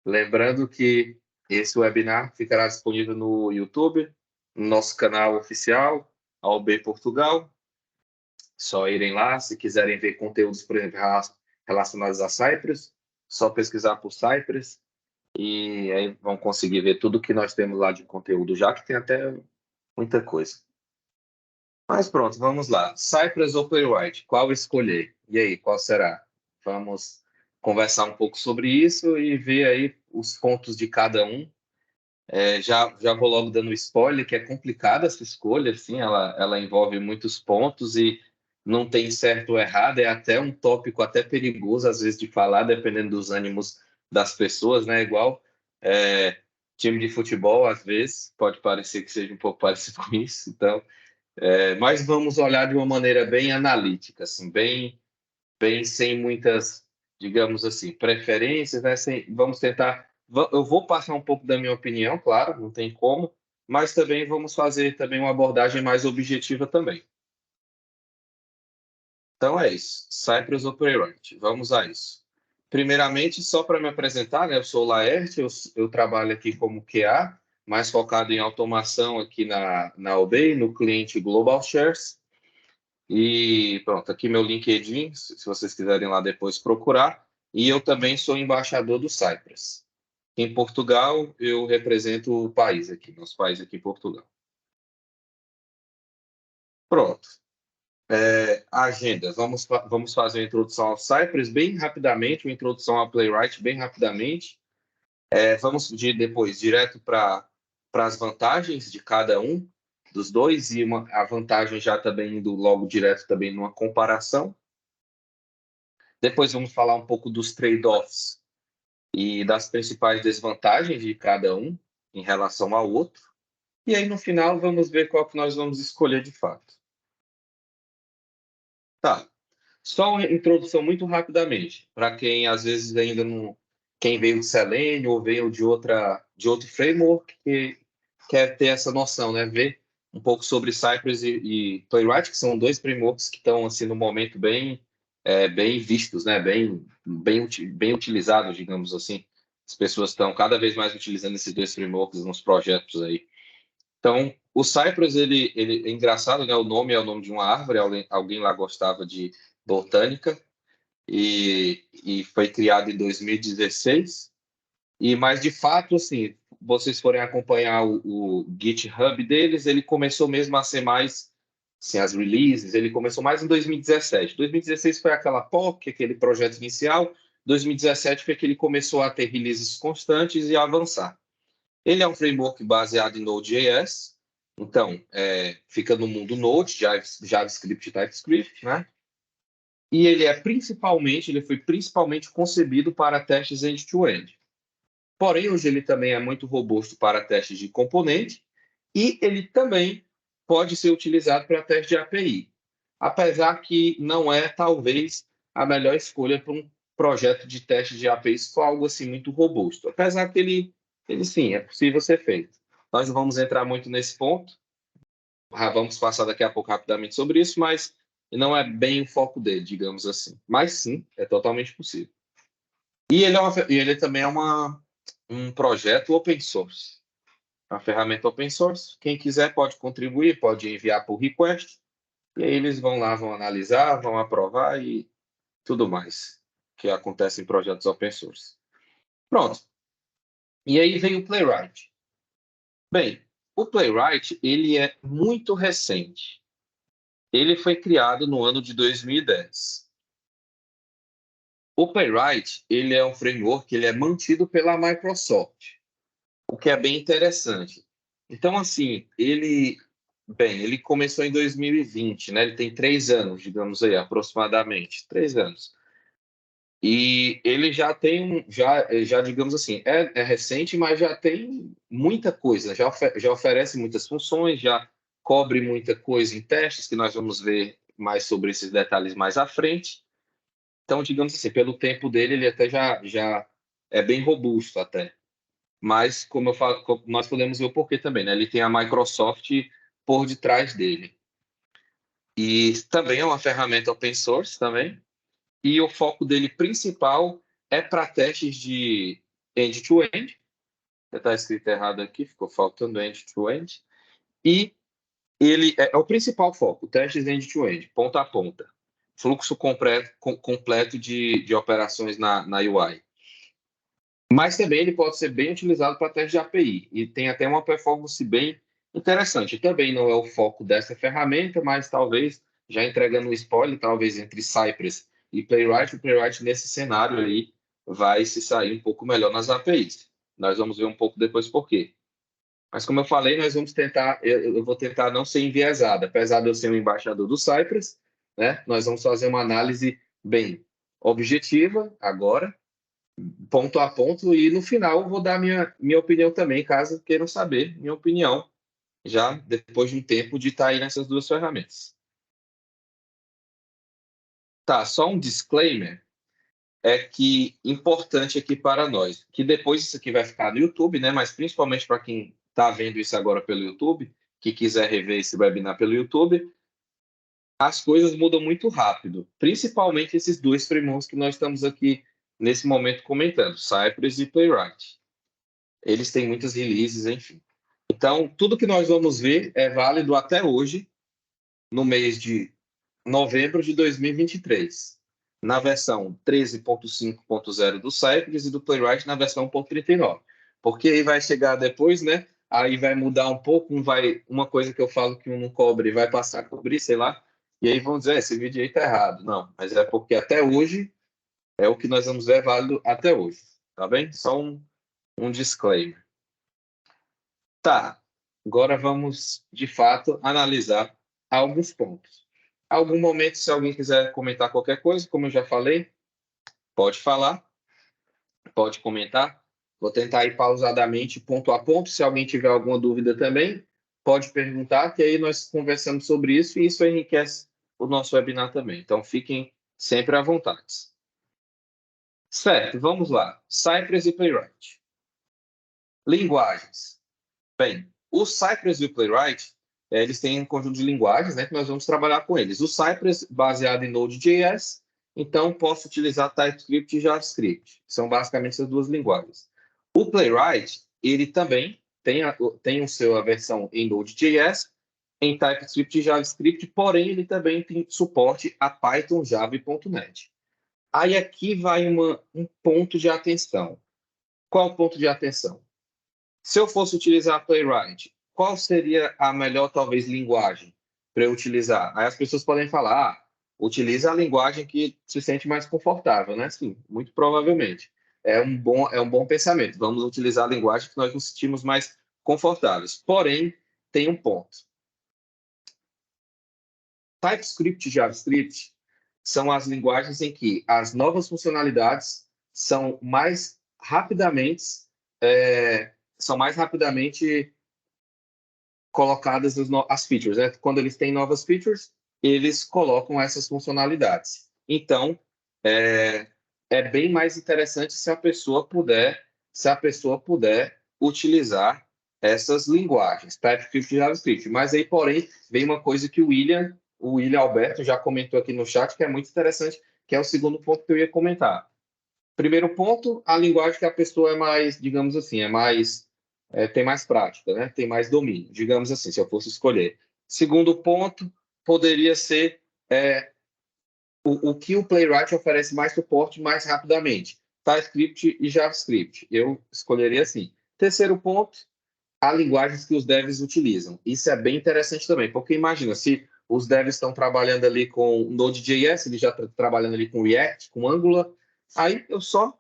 Lembrando que esse webinar ficará disponível no YouTube, no nosso canal oficial, AOB Portugal. Só irem lá, se quiserem ver conteúdos, por exemplo, relacionados a Cypress, só pesquisar por Cypress e aí vão conseguir ver tudo que nós temos lá de conteúdo já, que tem até muita coisa. Mas pronto, vamos lá. Cypress ou Playwright? Qual escolher? E aí, qual será? Vamos conversar um pouco sobre isso e ver aí os pontos de cada um. Já vou logo dando spoiler, que é complicada essa escolha, assim, ela envolve muitos pontos e não tem certo ou errado, é até um tópico até perigoso, às vezes, de falar, dependendo dos ânimos das pessoas, né? Igual time de futebol, às vezes, pode parecer que seja um pouco parecido com isso, então... mas vamos olhar de uma maneira bem analítica, assim, bem sem muitas, digamos assim, preferências, né? Vamos tentar. Eu vou passar um pouco da minha opinião, claro, não tem como, mas também vamos fazer também uma abordagem mais objetiva também. Então é isso. Cypress ou Playwright. Vamos a isso. Primeiramente, só para me apresentar, né? Eu sou o Laerte, eu trabalho aqui como QA, mais focado em automação aqui na OBEI, no cliente Global Shares. E pronto, aqui meu LinkedIn, se vocês quiserem lá depois procurar. E eu também sou embaixador do Cypress. Em Portugal, eu represento o país aqui, nosso país aqui em Portugal. Pronto. Agenda. Vamos fazer a introdução ao Cypress bem rapidamente, uma introdução ao Playwright bem rapidamente. Vamos depois direto para as vantagens de cada um dos dois e a vantagem já também indo logo direto também numa comparação. Depois vamos falar um pouco dos trade-offs e das principais desvantagens de cada um em relação ao outro. E aí, no final, vamos ver qual que nós vamos escolher de fato. Tá. Só uma introdução muito rapidamente, para quem às vezes ainda não... Quem veio de Selenium ou veio de outro framework que quer ter essa noção, né? Ver um pouco sobre Cypress e Playwright, que são dois frameworks que estão assim no momento bem vistos, né? Bem utilizados, digamos assim. As pessoas estão cada vez mais utilizando esses dois frameworks nos projetos aí. Então, o Cypress, ele é engraçado, né? O nome é o nome de uma árvore, alguém lá gostava de botânica, e foi criado em 2016. Mas, de fato, assim, vocês forem acompanhar o GitHub deles, ele começou mesmo a ser mais, assim, as releases, ele começou mais em 2017. 2016 foi aquela POC, aquele projeto inicial. 2017 foi que ele começou a ter releases constantes e a avançar. Ele é um framework baseado em Node.js, então fica no mundo Node, JavaScript e TypeScript, né? E ele foi principalmente concebido para testes end-to-end. Porém, hoje ele também é muito robusto para testes de componente e ele também pode ser utilizado para teste de API, apesar que não é, talvez, a melhor escolha para um projeto de teste de API se for algo assim muito robusto. Apesar que ele sim, é possível ser feito. Nós não vamos entrar muito nesse ponto, vamos passar daqui a pouco rapidamente sobre isso, mas não é bem o foco dele, digamos assim. Mas sim, é totalmente possível. E ele também é um projeto open source. Uma ferramenta open source. Quem quiser pode contribuir, pode enviar por request. E aí eles vão lá, vão analisar, vão aprovar e tudo mais que acontece em projetos open source. Pronto. E aí vem o Playwright. Bem, o Playwright ele é muito recente. Ele foi criado no ano de 2010. O Playwright ele é um framework que ele é mantido pela Microsoft, o que é bem interessante. Então, assim, ele começou em 2020, né? Ele tem 3 anos, digamos aí, aproximadamente, 3 anos. E ele já tem, já digamos assim, é recente, mas já tem muita coisa, já oferece muitas funções, já cobre muita coisa em testes, que nós vamos ver mais sobre esses detalhes mais à frente. Então, digamos assim, pelo tempo dele, ele até já é bem robusto até. Mas, como eu falo, nós podemos ver o porquê também, né? Ele tem a Microsoft por detrás dele. E também é uma ferramenta open source também. E o foco dele principal é para testes end-to-end. Está escrito errado aqui, ficou faltando end-to-end. E ele é o principal foco, testes end-to-end, ponta a ponta. Fluxo completo de operações na UI. Mas também ele pode ser bem utilizado para teste de API. E tem até uma performance bem interessante. Também não é o foco dessa ferramenta, mas talvez, já entregando um spoiler, talvez entre Cypress e Playwright, o Playwright nesse cenário aí vai se sair um pouco melhor nas APIs. Nós vamos ver um pouco depois por quê. Mas como eu falei, nós vamos tentar, eu vou tentar não ser enviesado, apesar de eu ser um embaixador do Cypress, né? Nós vamos fazer uma análise bem objetiva agora, ponto a ponto, e no final eu vou dar minha opinião também, caso queiram saber minha opinião, já depois de um tempo de estar aí nessas duas ferramentas. Tá, só um disclaimer, é que importante aqui para nós, que depois isso aqui vai ficar no YouTube, né? Mas principalmente para quem está vendo isso agora pelo YouTube, que quiser rever esse webinar pelo YouTube, as coisas mudam muito rápido, principalmente esses dois frameworks que nós estamos aqui nesse momento comentando, Cypress e Playwright. Eles têm muitas releases, enfim. Então, tudo que nós vamos ver é válido até hoje, no mês de novembro de 2023, na versão 13.5.0 do Cypress e do Playwright na versão 1.39. Porque aí vai chegar depois, né? Aí vai mudar um pouco, uma coisa que eu falo que um não cobre vai passar a cobrir, sei lá. E aí vão dizer, esse vídeo aí tá errado. Não, mas é porque até hoje é o que nós vamos ver é válido até hoje, tá bem? Só um disclaimer. Tá, agora vamos, de fato, analisar alguns pontos. Algum momento, se alguém quiser comentar qualquer coisa, como eu já falei, pode falar, pode comentar. Vou tentar ir pausadamente, ponto a ponto. Se alguém tiver alguma dúvida também, pode perguntar, que aí nós conversamos sobre isso e isso enriquece o nosso webinar também. Então, fiquem sempre à vontade. Certo, vamos lá. Cypress e Playwright. Linguagens. Bem, o Cypress e o Playwright, eles têm um conjunto de linguagens, né, que nós vamos trabalhar com eles. O Cypress, baseado em Node.js, então posso utilizar TypeScript e JavaScript. São basicamente essas duas linguagens. O Playwright, ele também tem a versão em Node.js, em TypeScript e JavaScript, porém ele também tem suporte a Python, Java e .NET. Aí aqui vai um ponto de atenção. Qual o ponto de atenção? Se eu fosse utilizar Playwright, qual seria a melhor, talvez, linguagem para eu utilizar? Aí as pessoas podem falar, utiliza a linguagem que se sente mais confortável, né? Sim, muito provavelmente. É um bom pensamento. Vamos utilizar a linguagem que nós nos sentimos mais confortáveis. Porém, tem um ponto. TypeScript e JavaScript são as linguagens em que as novas funcionalidades são mais rapidamente colocadas as features, né? Quando eles têm novas features, eles colocam essas funcionalidades. Então, é bem mais interessante se a pessoa puder utilizar essas linguagens, TypeScript e JavaScript. Mas aí, porém, vem uma coisa que o William Alberto já comentou aqui no chat, que é muito interessante, que é o segundo ponto que eu ia comentar. Primeiro ponto, a linguagem que a pessoa é mais, digamos assim, tem mais prática, né? Tem mais domínio, digamos assim, se eu fosse escolher. Segundo ponto, poderia ser o que o Playwright oferece mais suporte mais rapidamente, TypeScript e JavaScript. Eu escolheria assim. Terceiro ponto, há linguagens que os devs utilizam. Isso é bem interessante também, porque imagina, se os devs estão trabalhando ali com Node.js, ele já está trabalhando ali com React, com Angular, aí eu só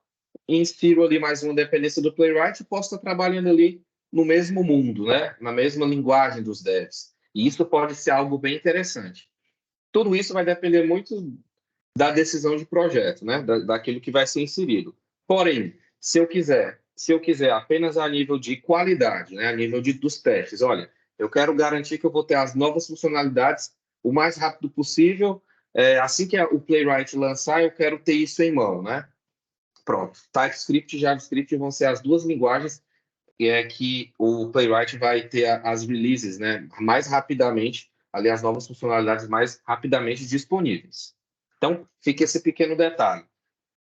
insiro ali mais uma dependência do Playwright e posso estar trabalhando ali no mesmo mundo, né? Na mesma linguagem dos devs. E isso pode ser algo bem interessante. Tudo isso vai depender muito da decisão de projeto, né? Daquilo que vai ser inserido. Porém, se eu quiser apenas a nível de qualidade, né? A nível dos testes, olha, eu quero garantir que eu vou ter as novas funcionalidades o mais rápido possível. Assim que o Playwright lançar, eu quero ter isso em mão, né? Pronto. TypeScript e JavaScript vão ser as duas linguagens que o Playwright vai ter as releases, né? Mais rapidamente, ali as novas funcionalidades mais rapidamente disponíveis. Então, fica esse pequeno detalhe.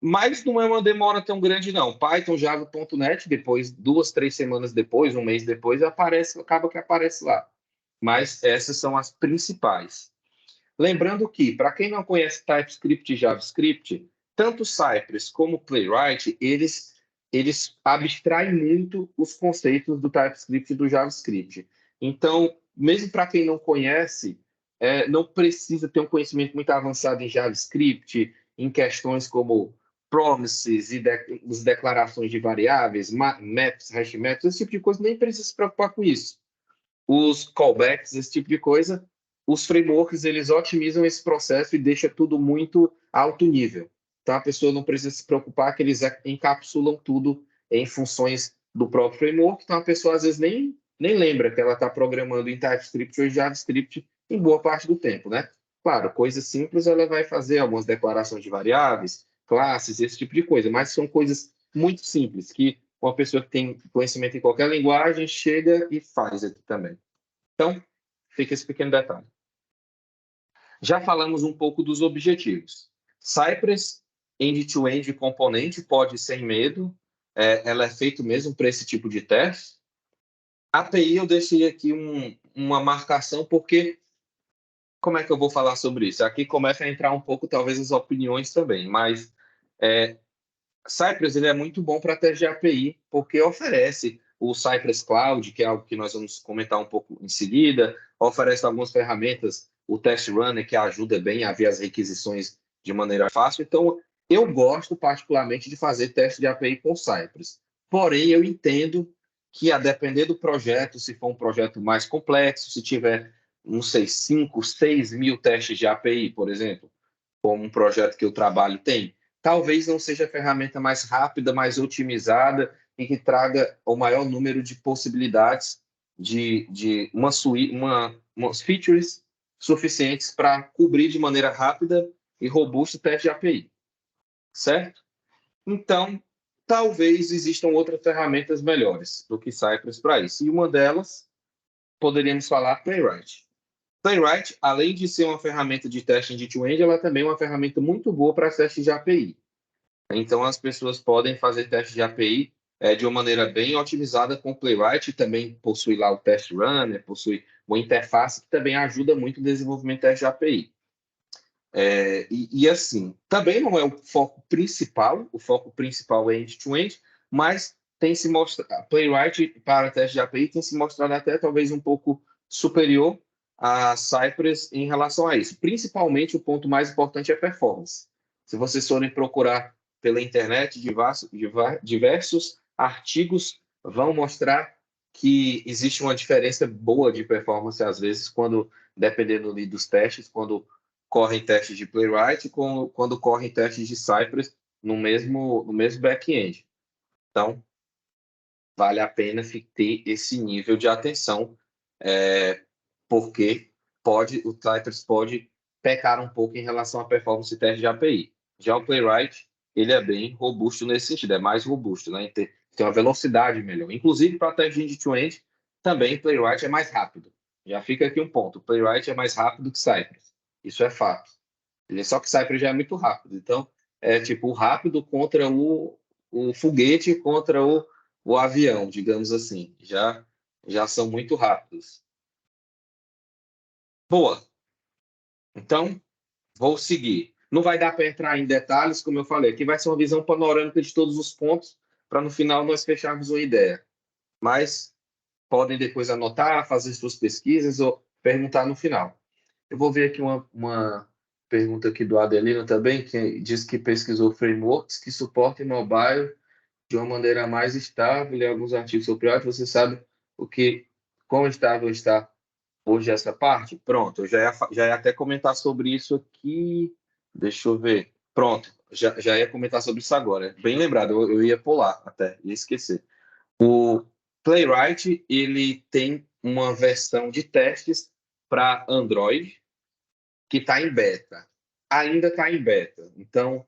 Mas não é uma demora tão grande, não. Python, Java.net, depois, 2, 3 semanas depois, um mês depois, acaba que aparece lá. Mas essas são as principais. Lembrando que, para quem não conhece TypeScript e JavaScript, tanto Cypress como Playwright, eles abstraem muito os conceitos do TypeScript e do JavaScript. Então, mesmo para quem não conhece, não precisa ter um conhecimento muito avançado em JavaScript, em questões como promises e as declarações de variáveis, maps, hash maps, esse tipo de coisa, nem precisa se preocupar com isso. Os callbacks, esse tipo de coisa, os frameworks, eles otimizam esse processo e deixa tudo muito alto nível. Tá? A pessoa não precisa se preocupar que eles encapsulam tudo em funções do próprio framework, então a pessoa às vezes nem lembra que ela está programando em TypeScript ou em JavaScript em boa parte do tempo, né? Claro, coisas simples ela vai fazer algumas declarações de variáveis, classes, esse tipo de coisa, mas são coisas muito simples que uma pessoa que tem conhecimento em qualquer linguagem chega e faz aqui também. Então, fica esse pequeno detalhe. Já falamos um pouco dos objetivos. Cypress end-to-end componente pode ir sem medo, ela é feita mesmo para esse tipo de teste. API eu deixei aqui uma marcação porque como é que eu vou falar sobre isso? Aqui começa a entrar um pouco talvez as opiniões também, mas Cypress ele é muito bom para teste de API, porque oferece o Cypress Cloud, que é algo que nós vamos comentar um pouco em seguida, oferece algumas ferramentas, o Test Runner, que ajuda bem a ver as requisições de maneira fácil. Então, eu gosto particularmente de fazer teste de API com Cypress. Porém, eu entendo que, a depender do projeto, se for um projeto mais complexo, se tiver, não sei, 5, 6 mil testes de API, por exemplo, como um projeto que eu trabalho tem, talvez não seja a ferramenta mais rápida, mais otimizada e que traga o maior número de possibilidades de umas features suficientes para cobrir de maneira rápida e robusta o teste de API, certo? Então, talvez existam outras ferramentas melhores do que Cypress para isso. E uma delas, poderíamos falar Playwright. Playwright, além de ser uma ferramenta de teste end-to-end, ela também é uma ferramenta muito boa para testes de API. Então, as pessoas podem fazer teste de API de uma maneira bem otimizada com o Playwright, também possui lá o Test Runner, possui uma interface que também ajuda muito no desenvolvimento de teste de API. Assim, também não é o foco principal é end-to-end, mas tem se mostrado, Playwright para teste de API tem se mostrado até talvez um pouco superior a Cypress em relação a isso. Principalmente o ponto mais importante é performance. Se vocês forem procurar pela internet, diversos artigos vão mostrar que existe uma diferença boa de performance, às vezes, dependendo ali dos testes, quando correm testes de Playwright quando correm testes de Cypress no mesmo back-end. Então, vale a pena ter esse nível de atenção, porque o Cypress pode pecar um pouco em relação à performance de teste de API. Já o Playwright, ele é bem robusto nesse sentido, é mais robusto, né? Tem uma velocidade melhor. Inclusive, para teste de end-to-end, também Playwright é mais rápido. Já fica aqui um ponto. O Playwright é mais rápido que Cypress. Isso é fato. Só que Cypress já é muito rápido. Então, é tipo o rápido contra o foguete contra o avião, digamos assim. Já são muito rápidos. Boa. Então, vou seguir. Não vai dar para entrar em detalhes, como eu falei. Aqui vai ser uma visão panorâmica de todos os pontos, para no final nós fecharmos uma ideia. Mas podem depois anotar, fazer suas pesquisas ou perguntar no final. Eu vou ver aqui uma pergunta aqui do Adelino também, que diz que pesquisou frameworks que suportem mobile de uma maneira mais estável e alguns artigos sobre IoT. Você sabe quão estável está hoje essa parte? Pronto, eu já ia até comentar sobre isso aqui. Deixa eu ver. Pronto, já ia comentar sobre isso agora. Bem lembrado, eu ia pular até, ia esquecer. O Playwright, ele tem uma versão de testes para Android que está em beta. Ainda está em beta. Então,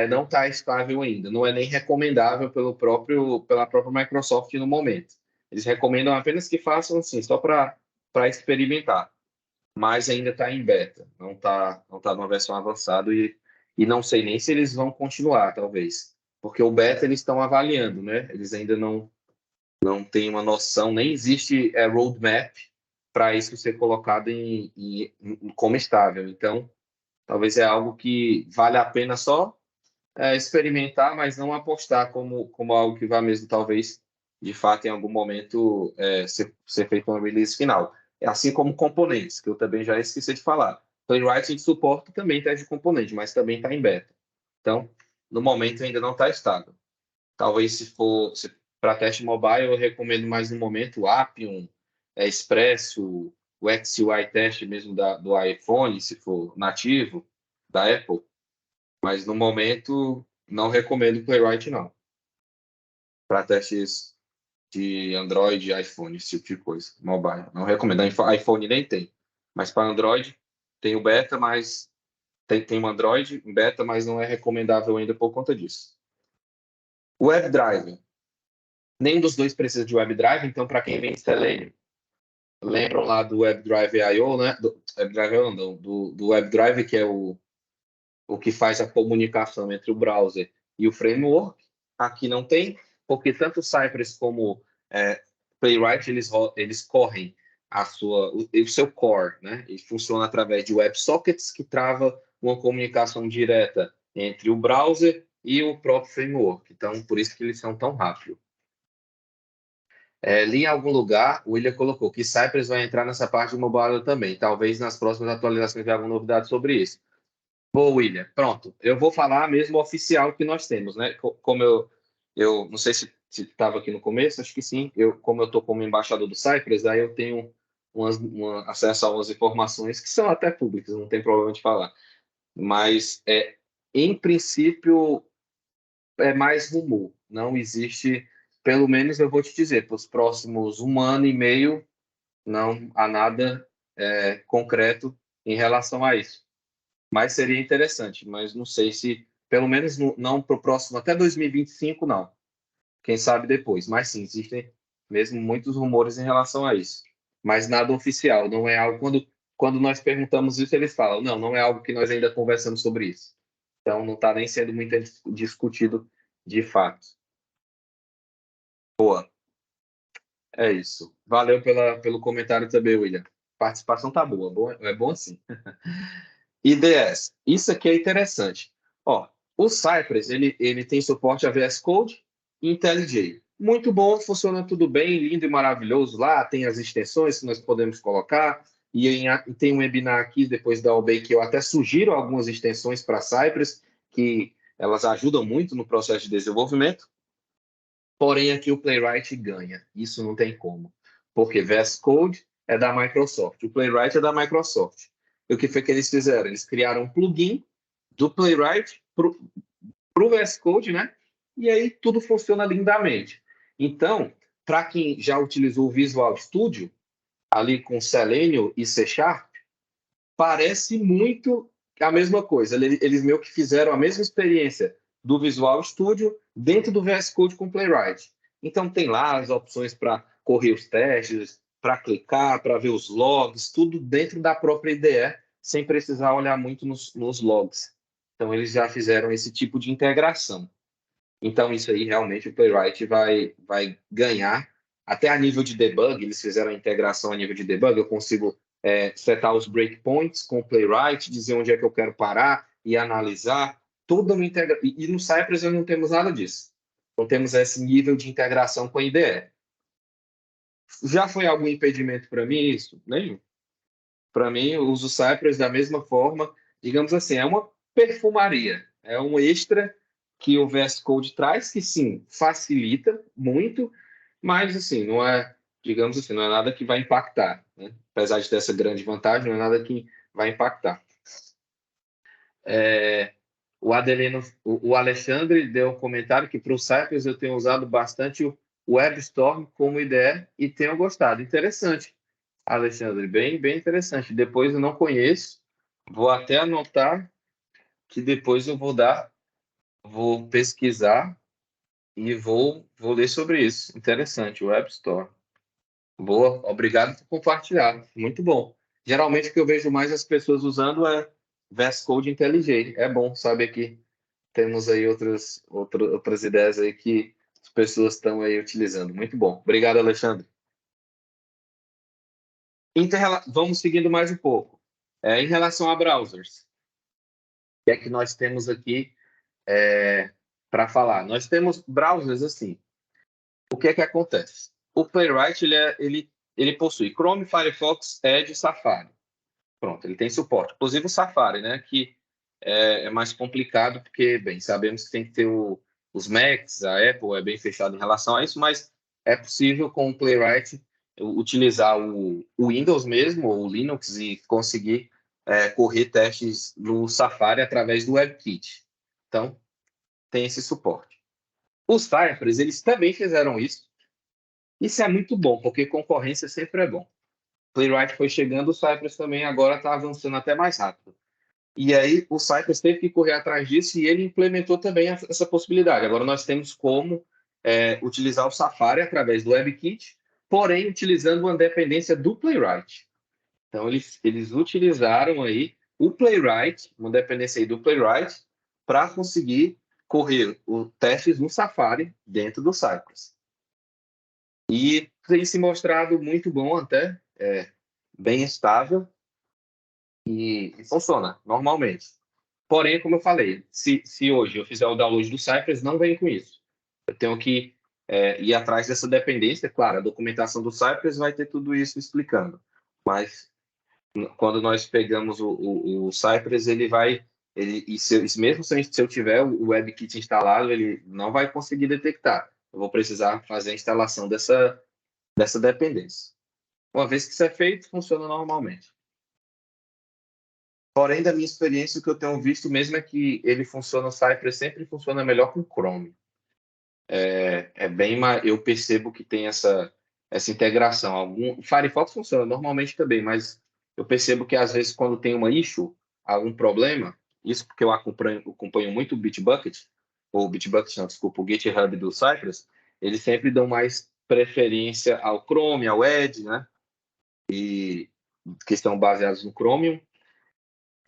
não está estável ainda. Não é nem recomendável pela própria Microsoft no momento. Eles recomendam apenas que façam assim, só para experimentar. Mas ainda está em beta. Não tá numa versão avançada e E não sei nem se eles vão continuar, talvez. Porque o beta eles estão avaliando, né? Eles ainda não têm uma noção, nem existe roadmap para isso ser colocado como estável. Então, talvez é algo que vale a pena só experimentar, mas não apostar como algo que vai mesmo, talvez, de fato, em algum momento, ser feito uma release final. É assim como componentes, que eu também já esqueci de falar. Playwright a gente suporta também teste de componente, mas também está em beta. Então, no momento ainda não está estável. Talvez se for para teste mobile, eu recomendo mais no momento o Appium, Expresso, o XUI teste mesmo do iPhone, se for nativo, da Apple. Mas no momento, não recomendo o Playwright, não. Para testes de Android, iPhone, esse tipo de coisa. Mobile. Não recomendo. iPhone nem tem. Mas para Android, tem o beta, mas tem um Android em beta, mas não é recomendável ainda por conta disso. O WebDriver. Nem dos dois precisa de WebDriver, então para quem vem de Selenium, lembram lá do WebDriver I/O, né? Do WebDriver, que é o que faz a comunicação entre o browser e o framework. Aqui não tem, porque tanto o Cypress como Playwright, eles correm o seu core, né? E funciona através de WebSockets, que trava uma comunicação direta entre o browser e o próprio framework. Então, por isso que eles são tão rápidos. Li em algum lugar, o William colocou que Cypress vai entrar nessa parte de mobile também. Talvez nas próximas atualizações tenha alguma novidade sobre isso. Boa, William. Pronto. Eu vou falar mesmo oficial que nós temos, né? Como eu não sei se estava aqui no começo, acho que sim. Como eu estou como embaixador do Cypress, aí eu tenho acesso a umas informações que são até públicas, não tem problema de falar. Mas, em princípio, é mais rumor. Não existe, pelo menos eu vou te dizer, para os próximos 1 ano e meio, não há nada concreto em relação a isso. Mas seria interessante, mas não sei se, pelo menos não para o próximo, até 2025, não. Quem sabe depois. Mas sim, existem mesmo muitos rumores em relação a isso. Mas nada oficial, não é algo. Quando nós perguntamos isso, eles falam: não é algo que nós ainda conversamos sobre isso. Então não está nem sendo muito discutido de fato. Boa, é isso. Valeu pelo comentário também, William. Participação tá boa, é bom assim. IDS. Isso aqui é interessante. Ó, o Cypress, ele tem suporte a VS Code e IntelliJ. Muito bom, funciona tudo bem, lindo e maravilhoso lá, tem as extensões que nós podemos colocar, e tem um webinar aqui, depois da OBEI, que eu até sugiro algumas extensões para Cypress, que elas ajudam muito no processo de desenvolvimento. Porém, aqui o Playwright ganha, isso não tem como, porque VS Code é da Microsoft, o Playwright é da Microsoft. E o que foi que eles fizeram? Eles criaram um plugin do Playwright para o VS Code, né? E aí tudo funciona lindamente. Então, para quem já utilizou o Visual Studio, ali com Selenium e C Sharp, parece muito a mesma coisa. Eles meio que fizeram a mesma experiência do Visual Studio dentro do VS Code com Playwright. Então, tem lá as opções para correr os testes, para clicar, para ver os logs, tudo dentro da própria IDE, sem precisar olhar muito nos logs. Então, eles já fizeram esse tipo de integração. Então, isso aí, realmente, o Playwright vai ganhar. Até a nível de debug, eles fizeram a integração a nível de debug. Eu consigo setar os breakpoints com o Playwright, dizer onde é que eu quero parar e analisar. Tudo uma integra... E no Cypress não temos nada disso. Não temos esse nível de integração com a IDE. Já foi algum impedimento para mim isso? Nenhum. Para mim, eu uso o Cypress da mesma forma. Digamos assim, é uma perfumaria. É um extra que o VS Code traz, que sim, facilita muito, mas assim, não é, digamos assim, não é nada que vai impactar, né? Apesar de ter essa grande vantagem, não é nada que vai impactar. O Adelino, o Alexandre deu um comentário que para o Cypress eu tenho usado bastante o WebStorm como IDE e tenho gostado. Interessante, Alexandre, bem interessante. Depois eu não conheço, vou até anotar que depois eu vou pesquisar e vou ler sobre isso. Interessante, o Web Store. Boa, obrigado por compartilhar. Muito bom. Geralmente o que eu vejo mais as pessoas usando é VS Code IntelliJ. É bom saber que temos aí outras ideias aí que as pessoas estão aí utilizando. Muito bom. Obrigado, Alexandre. Vamos seguindo mais um pouco. Em relação a browsers, o que é que nós temos aqui para falar? Nós temos browsers assim. O que é que acontece? O Playwright ele possui Chrome, Firefox, Edge e Safari. Pronto, ele tem suporte. Inclusive o Safari, né? Que é mais complicado, porque, bem, sabemos que tem que ter os Macs, a Apple é bem fechada em relação a isso, mas é possível com o Playwright utilizar o Windows mesmo, ou o Linux, e conseguir correr testes no Safari através do WebKit. Então, tem esse suporte. Os Cypress, eles também fizeram isso. Isso é muito bom, porque concorrência sempre é bom. Playwright foi chegando, o Cypress também agora está avançando até mais rápido. E aí o Cypress teve que correr atrás disso e ele implementou também essa possibilidade. Agora nós temos como utilizar o Safari através do WebKit, porém utilizando uma dependência do Playwright. Então eles utilizaram aí o Playwright, uma dependência aí do Playwright, para conseguir correr os testes no Safari dentro do Cypress. E tem se mostrado muito bom até, bem estável e funciona normalmente. Porém, como eu falei, se hoje eu fizer o download do Cypress, não vem com isso. Eu tenho que ir atrás dessa dependência. Claro, a documentação do Cypress vai ter tudo isso explicando. Mas quando nós pegamos o Cypress, ele vai... mesmo se eu tiver o WebKit instalado, ele não vai conseguir detectar. Eu vou precisar fazer a instalação dessa dependência. Uma vez que isso é feito, funciona normalmente. Porém, da minha experiência, o que eu tenho visto mesmo é que ele funciona, o Cypress sempre funciona melhor com Chrome. Eu percebo que tem essa integração. O Firefox funciona normalmente também, mas eu percebo que às vezes quando tem uma issue, algum problema, isso porque eu acompanho muito o Bitbucket, ou o Bitbucket, não, desculpa, o GitHub do Cypress, eles sempre dão mais preferência ao Chrome, ao Edge, né? E que estão baseados no Chromium,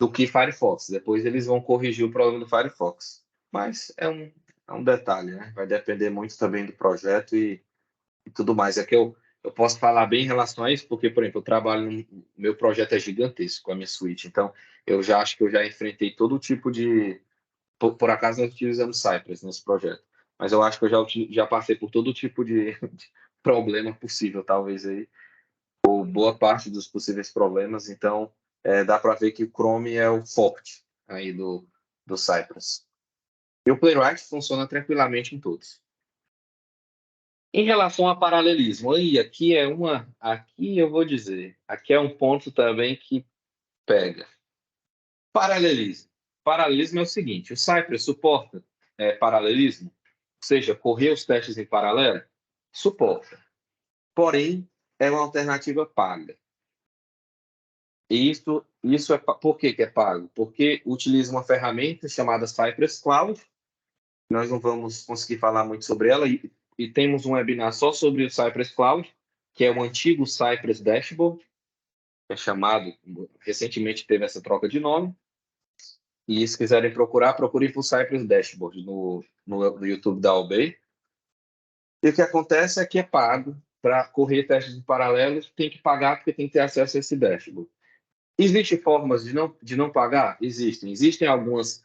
do que Firefox. Depois eles vão corrigir o problema do Firefox. Mas é um detalhe, né? Vai depender muito também do projeto e tudo mais. É que eu posso falar bem em relação a isso, porque, por exemplo, meu projeto é gigantesco, a minha suíte. Então, eu já acho que eu já enfrentei todo tipo de... Por acaso, nós utilizamos Cypress nesse projeto. Mas eu acho que eu já passei por todo tipo de problema possível, talvez, aí. Ou boa parte dos possíveis problemas. Então, dá para ver que o Chrome é o forte aí do Cypress. E o Playwright funciona tranquilamente em todos. Em relação a paralelismo, aí aqui eu vou dizer, aqui é um ponto também que pega. Paralelismo. Paralelismo é o seguinte: o Cypress suporta paralelismo, ou seja, correr os testes em paralelo, suporta. Porém, é uma alternativa paga. E isso por que é pago? Porque utiliza uma ferramenta chamada Cypress Cloud. Nós não vamos conseguir falar muito sobre ela e temos um webinar só sobre o Cypress Cloud, que é o antigo Cypress Dashboard, que é chamado, recentemente teve essa troca de nome. E se quiserem procurar, procurem por Cypress Dashboard no YouTube da Albay. E o que acontece é que é pago para correr testes em paralelo, tem que pagar porque tem que ter acesso a esse dashboard. Existem formas de não pagar? Existem. Existem alguns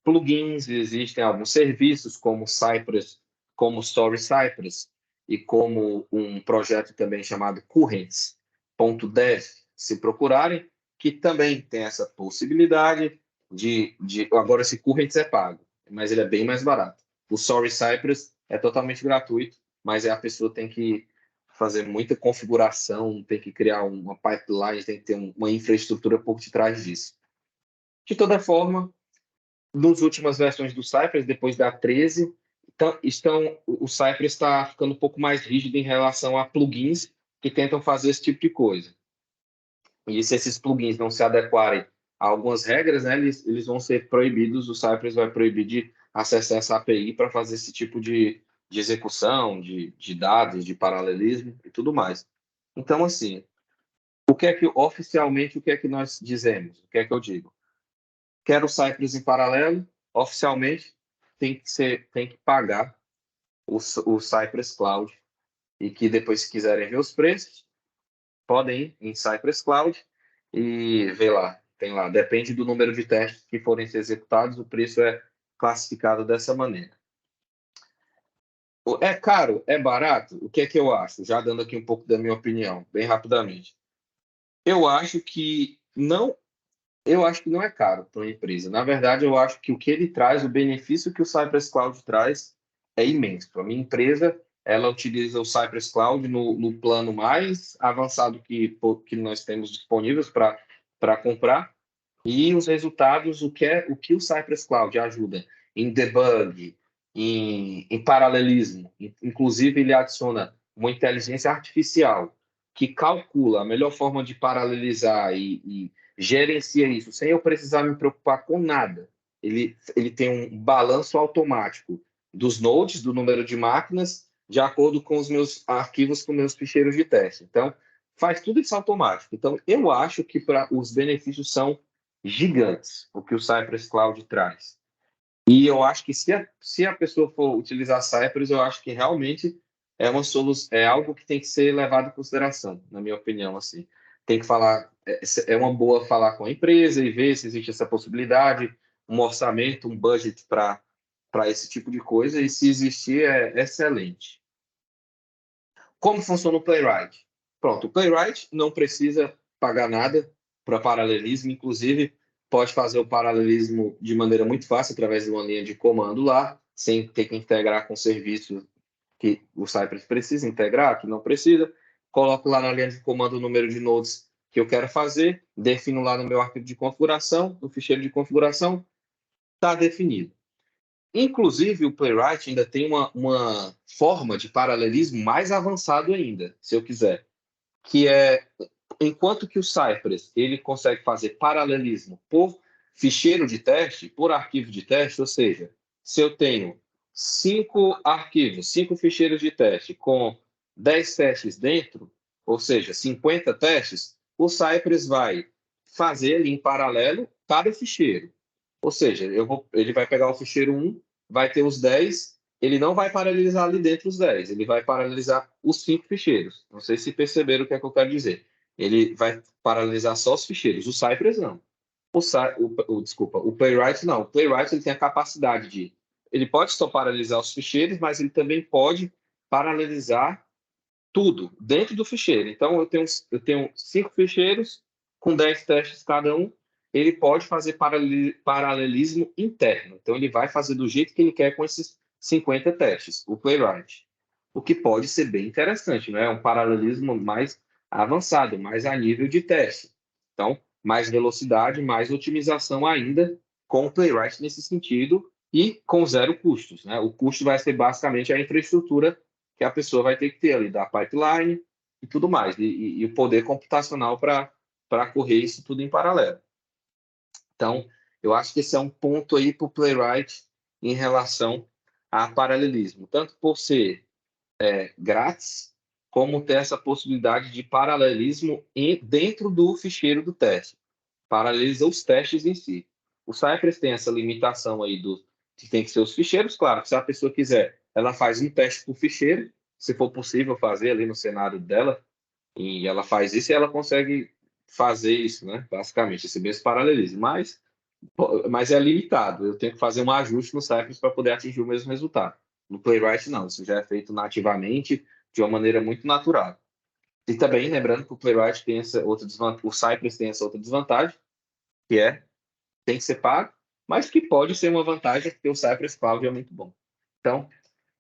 plugins, existem alguns serviços como Cypress, como Story Cypress e como um projeto também chamado Currents.dev, se procurarem, que também tem essa possibilidade agora esse Currents é pago, mas ele é bem mais barato. O Story Cypress é totalmente gratuito, mas a pessoa tem que fazer muita configuração, tem que criar uma pipeline, tem que ter uma infraestrutura por detrás disso. De toda forma, nas últimas versões do Cypress, depois da 13, o Cypress está ficando um pouco mais rígido em relação a plugins que tentam fazer esse tipo de coisa. E se esses plugins não se adequarem a algumas regras, né, eles vão ser proibidos, o Cypress vai proibir de acessar essa API para fazer esse tipo de execução, de dados, de paralelismo e tudo mais. Então, assim, oficialmente, o que é que nós dizemos? O que é que eu digo? quero o Cypress em paralelo, oficialmente tem que pagar o Cypress Cloud. E que depois, se quiserem ver os preços, podem ir em Cypress Cloud e ver lá. Tem lá, depende do número de testes que forem ser executados, o preço é classificado dessa maneira. É caro? É barato? O que é que eu acho? Já dando aqui um pouco da minha opinião, bem rapidamente. Eu acho que não, eu acho que não é caro para uma empresa. Na verdade, eu acho que o que ele traz, o benefício que o Cypress Cloud traz é imenso. Para a minha empresa, ela utiliza o Cypress Cloud no plano mais avançado que nós temos disponíveis para comprar. E os resultados, o que o Cypress Cloud ajuda em debug, em paralelismo. Inclusive, ele adiciona uma inteligência artificial que calcula a melhor forma de paralelizar e gerencia isso sem eu precisar me preocupar com nada. Ele tem um balanço automático dos nodes, do número de máquinas, de acordo com os meus arquivos, com meus ficheiros de teste. Então, faz tudo isso automático. Então, eu acho que os benefícios são gigantes o que o Cypress Cloud traz. E eu acho que se a pessoa for utilizar Cypress, eu acho que realmente é uma solução, é algo que tem que ser levado em consideração, na minha opinião, assim. Tem que falar, é uma boa falar com a empresa e ver se existe essa possibilidade, um orçamento, um budget para esse tipo de coisa, e se existir, é excelente. Como funciona o Playwright? Pronto, o Playwright não precisa pagar nada para paralelismo, inclusive pode fazer o paralelismo de maneira muito fácil através de uma linha de comando lá, sem ter que integrar com serviços que o Cypress precisa integrar, que não precisa. Coloco lá na linha de comando o número de nodes que eu quero fazer, defino lá no meu arquivo de configuração, no ficheiro de configuração, está definido. Inclusive, o Playwright ainda tem uma forma de paralelismo mais avançado ainda, se eu quiser, que é, enquanto que o Cypress ele consegue fazer paralelismo por ficheiro de teste, por arquivo de teste, ou seja, se eu tenho 5 arquivos, 5 ficheiros de teste com 10 testes dentro, ou seja, 50 testes, o Cypress vai fazer ali em paralelo cada ficheiro. Ou seja, ele vai pegar o ficheiro 1, vai ter os 10, ele não vai paralelizar ali dentro os 10, ele vai paralelizar os 5 ficheiros. Não sei se perceberam o que é que eu quero dizer. Ele vai paralelizar só os ficheiros, o Cypress não. Desculpa, o Playwright não. O Playwright ele tem a capacidade de. Ele pode só paralelizar os ficheiros, mas ele também pode paralelizar tudo dentro do ficheiro. Então, eu tenho 5 ficheiros com 10 testes cada um. Ele pode fazer paralelismo interno. Então, ele vai fazer do jeito que ele quer com esses 50 testes, o Playwright. O que pode ser bem interessante, né? É um paralelismo mais avançado, mais a nível de teste. Então, mais velocidade, mais otimização ainda com o Playwright nesse sentido e com zero custos, né? O custo vai ser basicamente a infraestrutura que a pessoa vai ter que ter ali, da pipeline e tudo mais, e o poder computacional para correr isso tudo em paralelo. Então, eu acho que esse é um ponto aí para o Playwright em relação a paralelismo, tanto por ser grátis, como ter essa possibilidade de paralelismo dentro do ficheiro do teste. Paraleliza os testes em si. O Cypress tem essa limitação aí que tem que ser os ficheiros, claro, que se a pessoa quiser, ela faz um teste por ficheiro, se for possível fazer ali no cenário dela, e ela faz isso e ela consegue fazer isso, né? Basicamente, esse mesmo paralelismo. Mas é limitado. Eu tenho que fazer um ajuste no Cypress para poder atingir o mesmo resultado. No Playwright, não. Isso já é feito nativamente, de uma maneira muito natural. E também, lembrando que o Playwright tem essa outra desvantagem, o Cypress tem essa outra desvantagem, que tem que ser pago, mas que pode ser uma vantagem, porque o Cypress Cloud é muito bom. Então,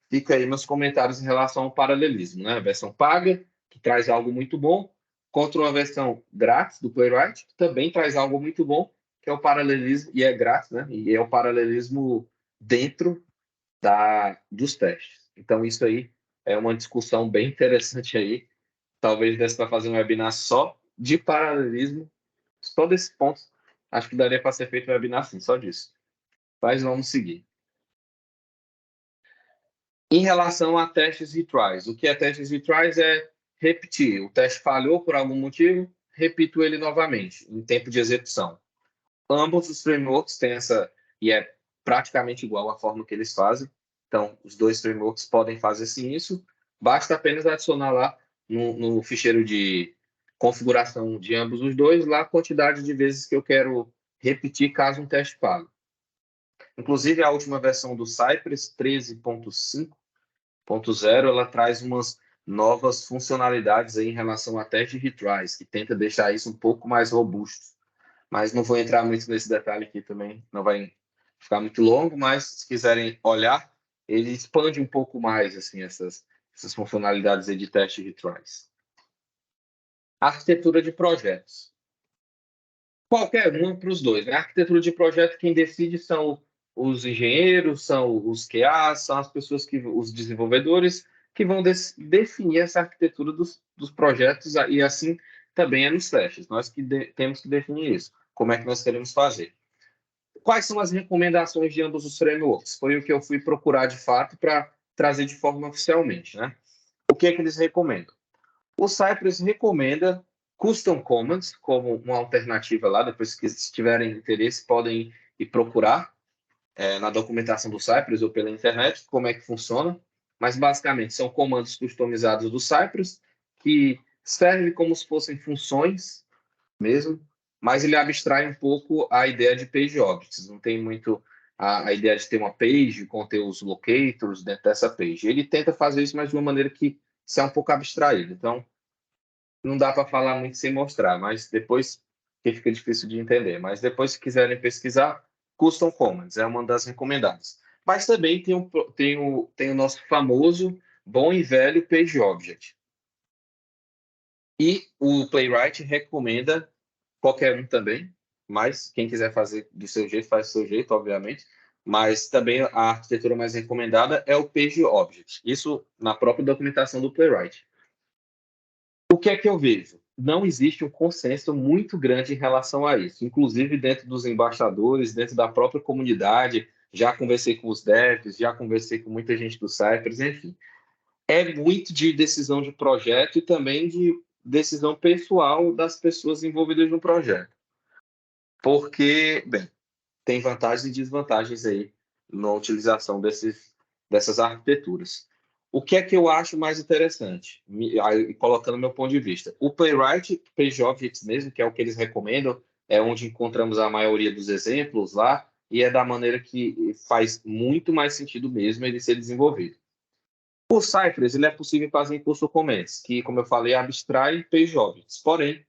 fica aí meus comentários em relação ao paralelismo, né? A versão paga, que traz algo muito bom, contra uma versão grátis do Playwright, que também traz algo muito bom, que é o paralelismo, e é grátis, né? E é o paralelismo dentro dos testes. Então, isso aí é uma discussão bem interessante aí. Talvez desse para fazer um webinar só de paralelismo, só desse ponto. Acho que daria para ser feito um webinar sim, só disso. Mas vamos seguir. Em relação a testes e tries, o que é testes e tries é repetir. O teste falhou por algum motivo, repito ele novamente, em tempo de execução. Ambos os frameworks têm essa, e é praticamente igual a forma que eles fazem. Então, os dois frameworks podem fazer sim isso. Basta apenas adicionar lá no ficheiro de configuração de ambos os dois, lá a quantidade de vezes que eu quero repetir caso um teste falhe. Inclusive, a última versão do Cypress, 13.5.0, ela traz umas novas funcionalidades aí em relação a teste de retries, que tenta deixar isso um pouco mais robusto. Mas não vou entrar muito nesse detalhe aqui também, não vai ficar muito longo, mas se quiserem olhar, ele expande um pouco mais assim essas funcionalidades aí de teste de retries. Arquitetura de projetos. Qualquer um para os dois, né? A arquitetura de projeto, quem decide são os engenheiros, são os QAs, são as pessoas os desenvolvedores, que vão definir essa arquitetura dos projetos, e assim também é nos testes. Nós que temos que definir isso. Como é que nós queremos fazer? Quais são as recomendações de ambos os frameworks? Foi o que eu fui procurar de fato para trazer de forma oficialmente, né? O que é que eles recomendam? O Cypress recomenda Custom Commands como uma alternativa lá. Depois que se tiverem interesse, podem ir procurar na documentação do Cypress ou pela internet como é que funciona. Mas basicamente são comandos customizados do Cypress que servem como se fossem funções mesmo, mas ele abstrai um pouco a ideia de page objects. Não tem muito a ideia de ter uma page, conter os locators dentro dessa page. Ele tenta fazer isso, mas de uma maneira que se é um pouco abstraído. Então, não dá para falar muito sem mostrar, mas depois que fica difícil de entender. Mas depois, se quiserem pesquisar, Custom Commands é uma das recomendadas. Mas também tem o nosso famoso, bom e velho Page Object. E o Playwright recomenda qualquer um também, mas quem quiser fazer do seu jeito, faz do seu jeito, obviamente. Mas também a arquitetura mais recomendada é o Page Object. Isso na própria documentação do Playwright. O que é que eu vejo? Não existe um consenso muito grande em relação a isso. Inclusive dentro dos embaixadores, dentro da própria comunidade, já conversei com os devs, já conversei com muita gente do Cypress, enfim. É muito de decisão de projeto e também de decisão pessoal das pessoas envolvidas no projeto. Porque, bem, tem vantagens e desvantagens aí na utilização dessas arquiteturas. O que é que eu acho mais interessante? Colocando meu ponto de vista. O Playwright, PageObjects mesmo, que é o que eles recomendam, é onde encontramos a maioria dos exemplos lá, e é da maneira que faz muito mais sentido mesmo ele ser desenvolvido. O Cypress, ele é possível fazer em custom comments, que, como eu falei, abstrai PageObjects. Porém,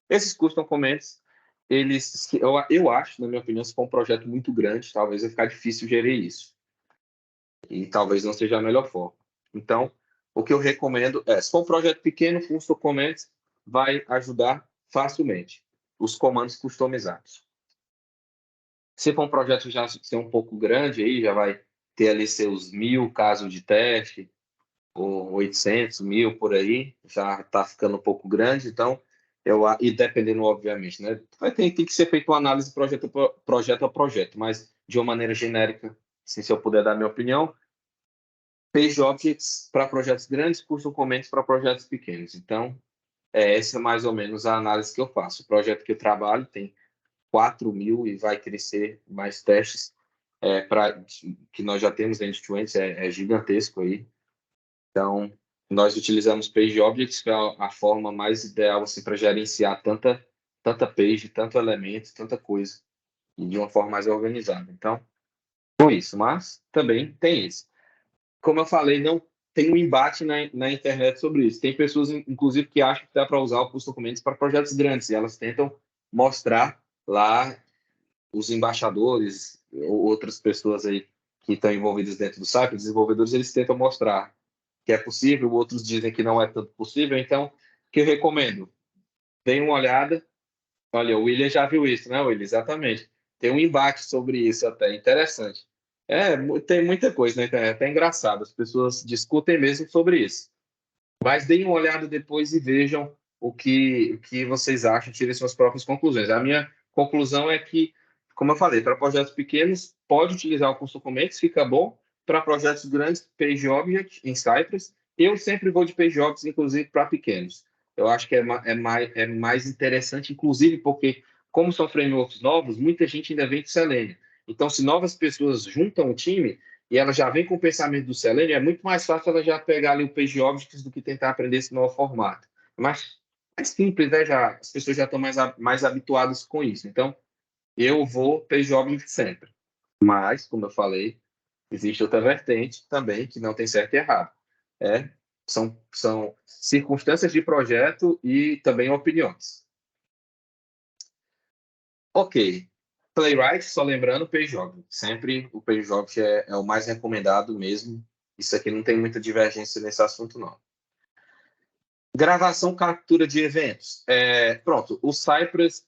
esses custom comments, eu acho, na minha opinião, se for um projeto muito grande, talvez vai ficar difícil gerir isso. E talvez não seja a melhor forma. Então, o que eu recomendo é, se for um projeto pequeno, custom comments vai ajudar facilmente. Os comandos customizados. Se for um projeto já ser um pouco grande, aí já vai ter ali seus 1.000 casos de teste, ou 800, 1.000 por aí, já está ficando um pouco grande, então, e dependendo, obviamente, né? Tem que ser feita uma análise projeto a projeto, mas de uma maneira genérica, assim, se eu puder dar minha opinião, Page Objects para projetos grandes, Custom Comments para projetos pequenos. Então, essa é mais ou menos a análise que eu faço. O projeto que eu trabalho tem 4.000 e vai crescer mais testes, que nós já temos end-to-end, é gigantesco aí. Então, nós utilizamos Page Objects, que é a forma mais ideal assim, para gerenciar tanta page, tanto elemento, tanta coisa, e de uma forma mais organizada. Então, foi isso, mas também tem isso. Como eu falei, não tem um embate na internet sobre isso. Tem pessoas, inclusive, que acham que dá para usar os documentos para projetos grandes, e elas tentam mostrar lá os embaixadores ou outras pessoas aí que estão envolvidas dentro do site, os desenvolvedores, eles tentam mostrar que é possível, outros dizem que não é tanto possível, então, o que eu recomendo? Deem uma olhada. Olha, o William já viu isso, né, William? Exatamente. Tem um embate sobre isso até, interessante. Tem muita coisa na internet, é até engraçado, as pessoas discutem mesmo sobre isso. Mas deem uma olhada depois e vejam o que vocês acham, tirem suas próprias conclusões. A minha conclusão é que, como eu falei, para projetos pequenos, pode utilizar o Custom Comments, fica bom. Para projetos grandes, Page Object em Cypress. Eu sempre vou de Page Objects, inclusive para pequenos. Eu acho que é mais interessante, inclusive porque como são frameworks novos, muita gente ainda vem de Selenium. Então, se novas pessoas juntam o time e ela já vem com o pensamento do Selenium, é muito mais fácil ela já pegar ali o PageObjects do que tentar aprender esse novo formato. Mas é simples, né? Já, as pessoas já estão mais habituadas com isso. Então, eu vou PageObjects sempre. Mas, como eu falei, existe outra vertente também que não tem certo e errado. São circunstâncias de projeto e também opiniões. Ok. Playwright, só lembrando, PageObject. Sempre o PageObject é o mais recomendado mesmo. Isso aqui não tem muita divergência nesse assunto, não. Gravação, captura de eventos. Pronto, o Cypress,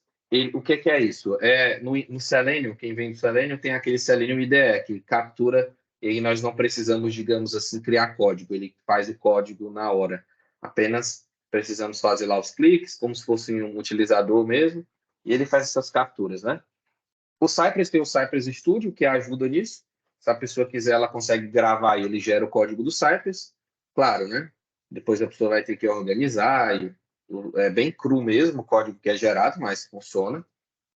o que é isso? No Selenium, quem vem do Selenium, tem aquele Selenium IDE, que captura, e aí nós não precisamos, digamos assim, criar código. Ele faz o código na hora. Apenas precisamos fazer lá os cliques, como se fosse um utilizador mesmo, e ele faz essas capturas, né? O Cypress tem o Cypress Studio, que ajuda nisso. Se a pessoa quiser, ela consegue gravar e ele gera o código do Cypress. Claro, né? Depois a pessoa vai ter que organizar. É bem cru mesmo o código que é gerado, mas funciona.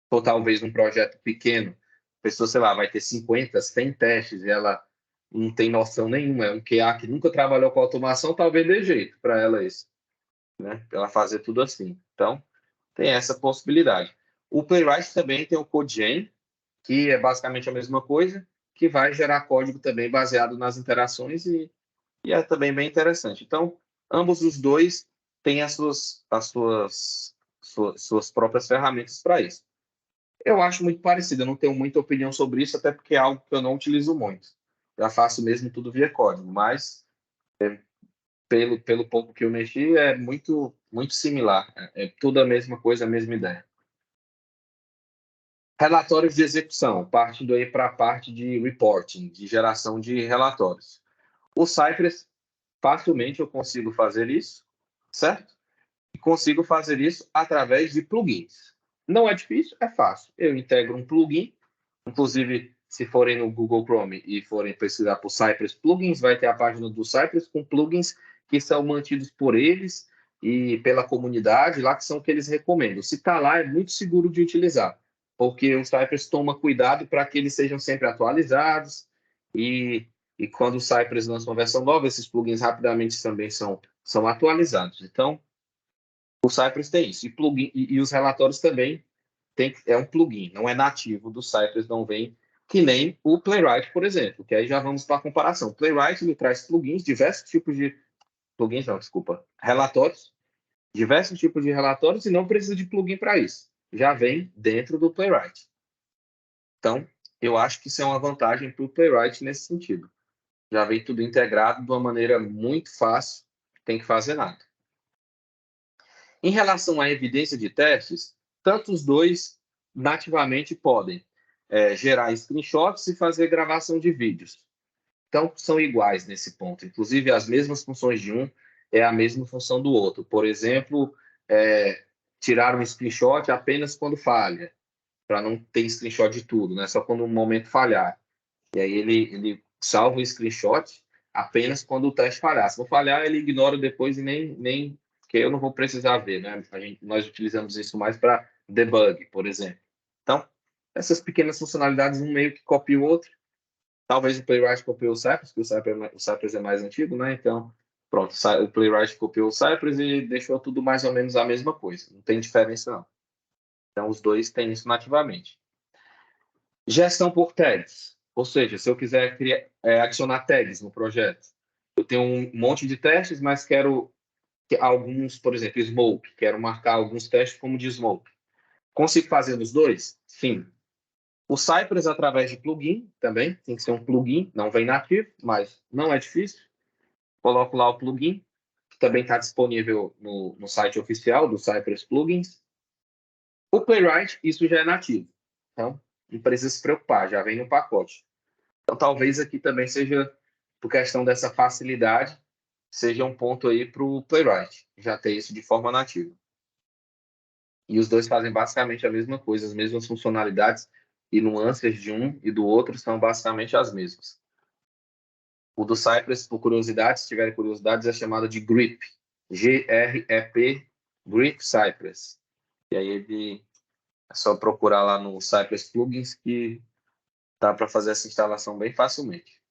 Ou talvez num projeto pequeno, a pessoa, sei lá, vai ter 50, 100 testes e ela não tem noção nenhuma. É um QA que nunca trabalhou com automação, talvez dê jeito para ela isso, né? Para ela fazer tudo assim. Então, tem essa possibilidade. O Playwright também tem o CodeGen, que é basicamente a mesma coisa, que vai gerar código também baseado nas interações e é também bem interessante. Então, ambos os dois têm suas próprias ferramentas para isso. Eu acho muito parecido, eu não tenho muita opinião sobre isso, até porque é algo que eu não utilizo muito. Já faço mesmo tudo via código, mas pelo pouco que eu mexi, é muito similar. É tudo a mesma coisa, a mesma ideia. Relatórios de execução, partindo aí para a parte de reporting, de geração de relatórios. O Cypress, facilmente eu consigo fazer isso, certo? E consigo fazer isso através de plugins. Não é difícil, é fácil. Eu integro um plugin, inclusive, se forem no Google Chrome e forem pesquisar por Cypress Plugins, vai ter a página do Cypress com plugins que são mantidos por eles e pela comunidade, lá que são que eles recomendam. Se está lá, é muito seguro de utilizar, porque o Cypress toma cuidado para que eles sejam sempre atualizados e quando o Cypress lança uma versão nova, esses plugins rapidamente também são atualizados. Então, o Cypress tem isso. E os relatórios também é um plugin, não é nativo do Cypress, não vem que nem o Playwright, por exemplo, que aí já vamos para a comparação. O Playwright ele traz plugins, diversos tipos de plugins, não, desculpa, relatórios, diversos tipos de relatórios e não precisa de plugin para isso. Já vem dentro do Playwright. Então, eu acho que isso é uma vantagem para o Playwright nesse sentido. Já vem tudo integrado de uma maneira muito fácil, não tem que fazer nada. Em relação à evidência de testes, tanto os dois nativamente podem gerar screenshots e fazer gravação de vídeos. Então, são iguais nesse ponto. Inclusive, as mesmas funções de um é a mesma função do outro. Por exemplo, tirar um screenshot apenas quando falha, para não ter screenshot de tudo, né? Só quando um momento falhar. E aí ele salva o screenshot apenas quando o teste falhar. Se não falhar, ele ignora depois e nem que eu não vou precisar ver, né? Nós utilizamos isso mais para debug, por exemplo. Então, essas pequenas funcionalidades, um meio que copia o outro. Talvez o Playwright copiou o Cypress, porque o Cypress é mais antigo, né? Então, pronto, o Playwright copiou o Cypress e deixou tudo mais ou menos a mesma coisa. Não tem diferença, não. Então, os dois têm isso nativamente. Gestão por tags. Ou seja, se eu quiser adicionar tags no projeto, eu tenho um monte de testes, mas quero alguns, por exemplo, smoke, quero marcar alguns testes como de smoke. Consigo fazer nos dois? Sim. O Cypress através de plugin também, tem que ser um plugin, não vem nativo, mas não é difícil. Coloco lá o plugin, que também está disponível no site oficial do Cypress Plugins. O Playwright, isso já é nativo. Então, não precisa se preocupar, já vem no pacote. Então, talvez aqui também seja, por questão dessa facilidade, seja um ponto aí para o Playwright, já ter isso de forma nativa. E os dois fazem basicamente a mesma coisa, as mesmas funcionalidades e nuances de um e do outro são basicamente as mesmas. O do Cypress, por curiosidade, se tiverem curiosidades, é chamado de Grip. Grep, Grip Cypress. E aí ele É só procurar lá no Cypress Plugins que dá para fazer essa instalação bem facilmente.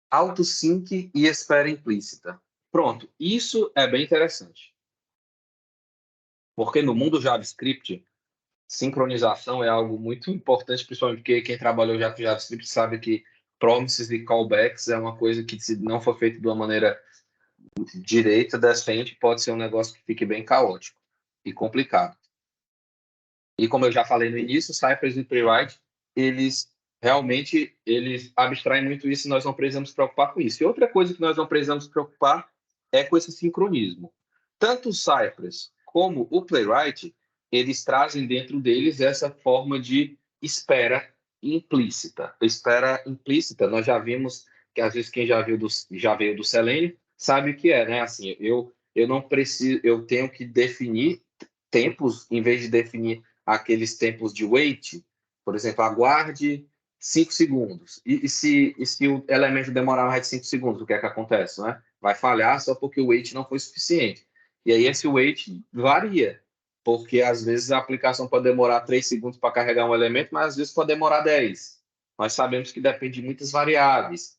Autosync e espera implícita. Pronto, isso é bem interessante. Porque no mundo JavaScript, sincronização é algo muito importante, principalmente porque quem trabalhou já com JavaScript sabe que promises e callbacks é uma coisa que, se não for feito de uma maneira direita, decente, pode ser um negócio que fique bem caótico e complicado. E como eu já falei no início, Cypress e Playwright, eles realmente abstraem muito isso e nós não precisamos nos preocupar com isso. E outra coisa que nós não precisamos nos preocupar é com esse sincronismo. Tanto o Cypress como o Playwright, eles trazem dentro deles essa forma de espera implícita. Espera implícita, nós já vimos que às vezes quem já veio do Selenium sabe o que é, né? Assim, eu não preciso, eu tenho que definir tempos em vez de definir aqueles tempos de wait, por exemplo, aguarde 5 segundos. E se o elemento demorar mais de 5 segundos, o que é que acontece? Né? Vai falhar só porque o wait não foi suficiente. E aí esse wait varia, porque às vezes a aplicação pode demorar 3 segundos para carregar um elemento, mas às vezes pode demorar 10. Nós sabemos que depende de muitas variáveis.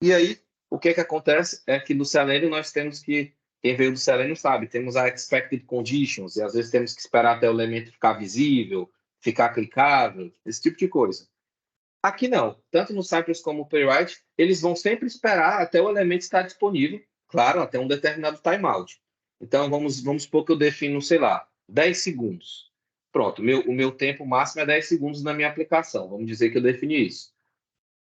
E aí, o que é que acontece é que no Selenium nós temos que, quem veio do Selenium sabe, temos a expected conditions, e às vezes temos que esperar até o elemento ficar visível, ficar clicável, esse tipo de coisa. Aqui não, tanto no Cypress como no Playwright, eles vão sempre esperar até o elemento estar disponível, claro, até um determinado timeout. Então, vamos supor que eu defino, sei lá, 10 segundos. Pronto, o meu tempo máximo é 10 segundos na minha aplicação. Vamos dizer que eu defini isso.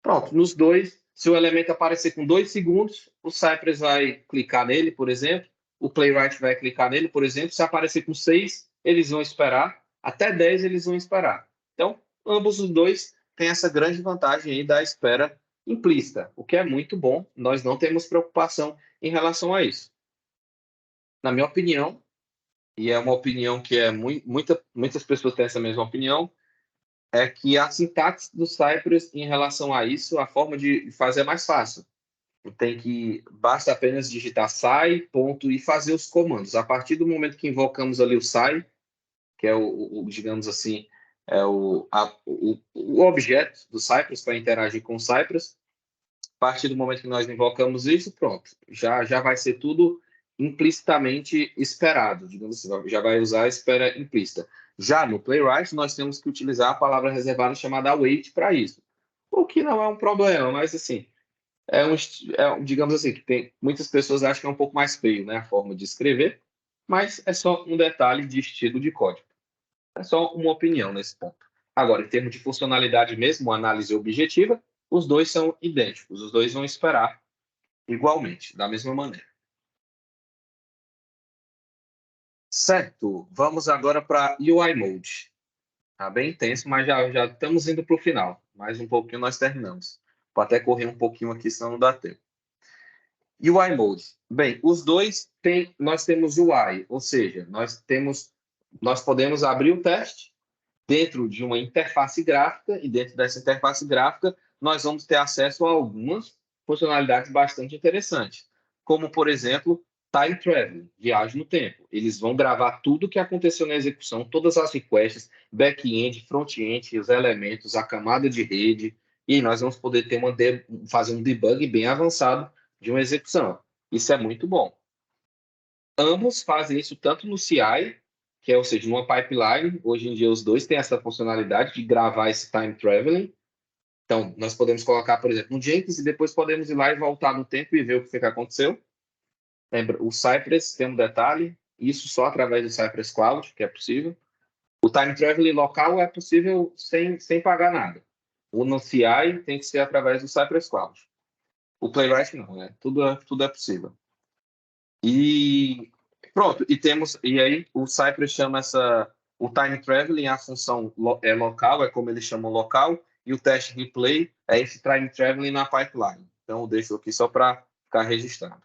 Pronto, nos dois, se o elemento aparecer com 2 segundos, o Cypress vai clicar nele, por exemplo, o Playwright vai clicar nele, por exemplo. Se aparecer com 6, eles vão esperar, até 10 eles vão esperar. Então, ambos os dois têm essa grande vantagem aí da espera implícita, o que é muito bom, nós não temos preocupação em relação a isso. Na minha opinião, e é uma opinião que muitas pessoas têm essa mesma opinião, é que a sintaxe do Cypress em relação a isso, a forma de fazer é mais fácil. Basta apenas digitar sai, ponto, e fazer os comandos. A partir do momento que invocamos ali o sai, que é digamos assim, é o objeto do Cypress para interagir com o Cypress, a partir do momento que nós invocamos isso, pronto, já vai ser tudo implicitamente esperado, digamos assim, já vai usar a espera implícita. Já no Playwright, nós temos que utilizar a palavra reservada chamada await para isso, o que não é um problema, mas assim, digamos assim, que tem muitas pessoas acham que é um pouco mais feio, né, a forma de escrever, mas é só um detalhe de estilo de código. É só uma opinião nesse ponto. Agora, em termos de funcionalidade mesmo, análise objetiva, os dois são idênticos, os dois vão esperar igualmente, da mesma maneira. Certo, vamos agora para UI Mode. Tá bem intenso, mas já estamos indo para o final. Mais um pouquinho nós terminamos. Vou até correr um pouquinho aqui, senão não dá tempo. UI Mode. Bem, os dois nós temos UI, ou seja, nós podemos abrir o teste dentro de uma interface gráfica, e dentro dessa interface gráfica nós vamos ter acesso a algumas funcionalidades bastante interessantes, como, por exemplo, time traveling, viagem no tempo. Eles vão gravar tudo o que aconteceu na execução, todas as requests, back-end, front-end, os elementos, a camada de rede, e nós vamos poder fazer um debug bem avançado de uma execução. Isso é muito bom. Ambos fazem isso tanto no CI, que é, ou seja, numa pipeline. Hoje em dia os dois têm essa funcionalidade de gravar esse time traveling. Então, nós podemos colocar, por exemplo, no Jenkins e depois podemos ir lá e voltar no tempo e ver o que foi que aconteceu. Lembra, o Cypress tem um detalhe, isso só através do Cypress Cloud, que é possível. O time traveling local é possível sem pagar nada. O no CI tem que ser através do Cypress Cloud. O Playwright não, né? Tudo é possível. E pronto, e aí o Cypress chama o time traveling, a função é local, é como eles chamam local, e o teste replay é esse time traveling na pipeline. Então eu deixo aqui só para ficar registrado.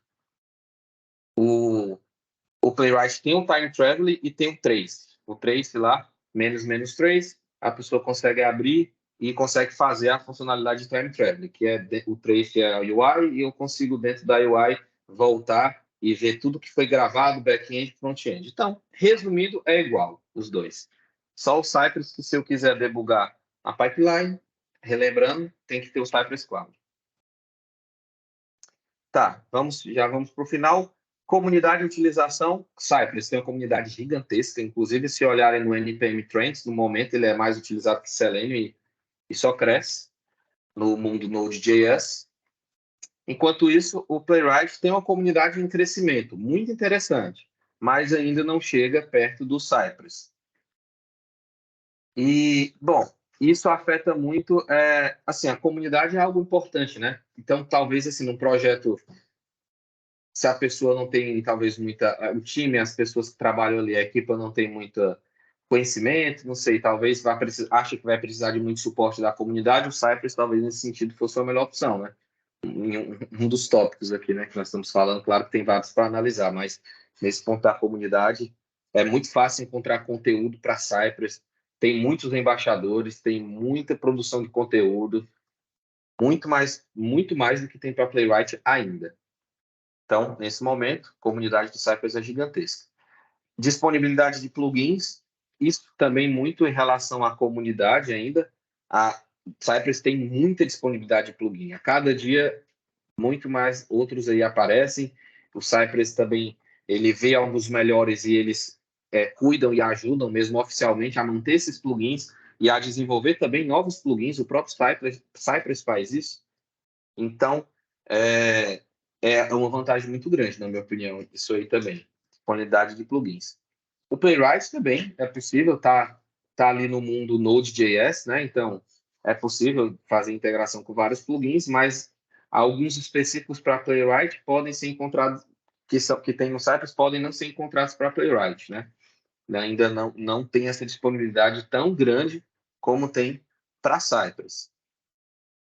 O Playwright tem o time traveling e tem o trace. O trace lá, menos trace, a pessoa consegue abrir e consegue fazer a funcionalidade de time traveling, que é o trace é a UI, e eu consigo dentro da UI voltar e ver tudo que foi gravado, back-end e front-end. Então, resumindo, é igual os dois. Só o Cypress, que se eu quiser debugar a pipeline, relembrando, tem que ter o Cypress Cloud. Tá, já vamos para o final. Comunidade de utilização, Cypress tem uma comunidade gigantesca, inclusive se olharem no NPM Trends, no momento ele é mais utilizado que Selenium e só cresce no mundo Node.js. Enquanto isso, o Playwright tem uma comunidade em crescimento, muito interessante, mas ainda não chega perto do Cypress. E, bom, isso afeta muito, assim, a comunidade é algo importante, né? Então, talvez, assim, num projeto, se a pessoa não tem, talvez, o time, as pessoas que trabalham ali, a equipe não tem muito conhecimento, não sei, talvez acha que vai precisar de muito suporte da comunidade, o Cypress, talvez, nesse sentido, fosse a melhor opção, né? Um dos tópicos aqui, né, que nós estamos falando, claro que tem vários para analisar, mas nesse ponto da comunidade, é muito fácil encontrar conteúdo para Cypress, tem muitos embaixadores, tem muita produção de conteúdo, muito mais do que tem para Playwright ainda. Então, nesse momento, a comunidade do Cypress é gigantesca. Disponibilidade de plugins, isso também muito em relação à comunidade ainda. A Cypress tem muita disponibilidade de plugin. A cada dia, muito mais outros aí aparecem. O Cypress também, ele vê alguns melhores e eles cuidam e ajudam mesmo oficialmente a manter esses plugins e a desenvolver também novos plugins. O próprio Cypress faz isso. Então, é uma vantagem muito grande, na minha opinião, isso aí também. Disponibilidade de plugins. O Playwright também é possível, tá ali no mundo Node.js, né? Então, é possível fazer integração com vários plugins, mas alguns específicos para Playwright podem ser encontrados, que tem no Cypress, podem não ser encontrados para Playwright, né? Ainda não tem essa disponibilidade tão grande como tem para Cypress.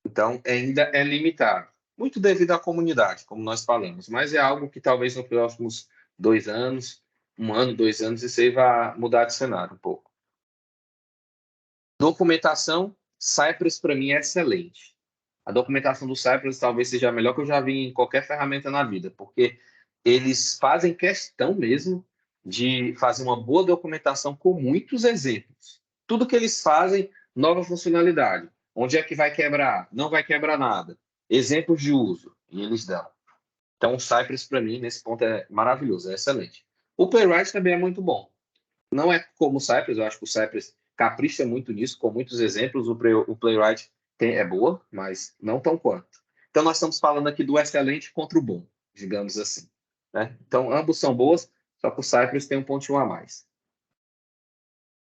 Então, ainda é limitado. Muito devido à comunidade, como nós falamos, mas é algo que talvez nos próximos 2 anos, 1 ano, 2 anos, isso aí vai mudar de cenário um pouco. Documentação, Cypress para mim é excelente. A documentação do Cypress talvez seja a melhor que eu já vi em qualquer ferramenta na vida, porque eles fazem questão mesmo de fazer uma boa documentação com muitos exemplos. Tudo que eles fazem, nova funcionalidade. Onde é que vai quebrar? Não vai quebrar nada. Exemplos de uso, e eles dão. Então, o Cypress, para mim, nesse ponto é maravilhoso, é excelente. O Playwright também é muito bom. Não é como o Cypress, eu acho que o Cypress capricha muito nisso, com muitos exemplos. O Playwright é boa, mas não tão quanto. Então, nós estamos falando aqui do excelente contra o bom, digamos assim. Né? Então, ambos são boas, só que o Cypress tem um pontinho a mais.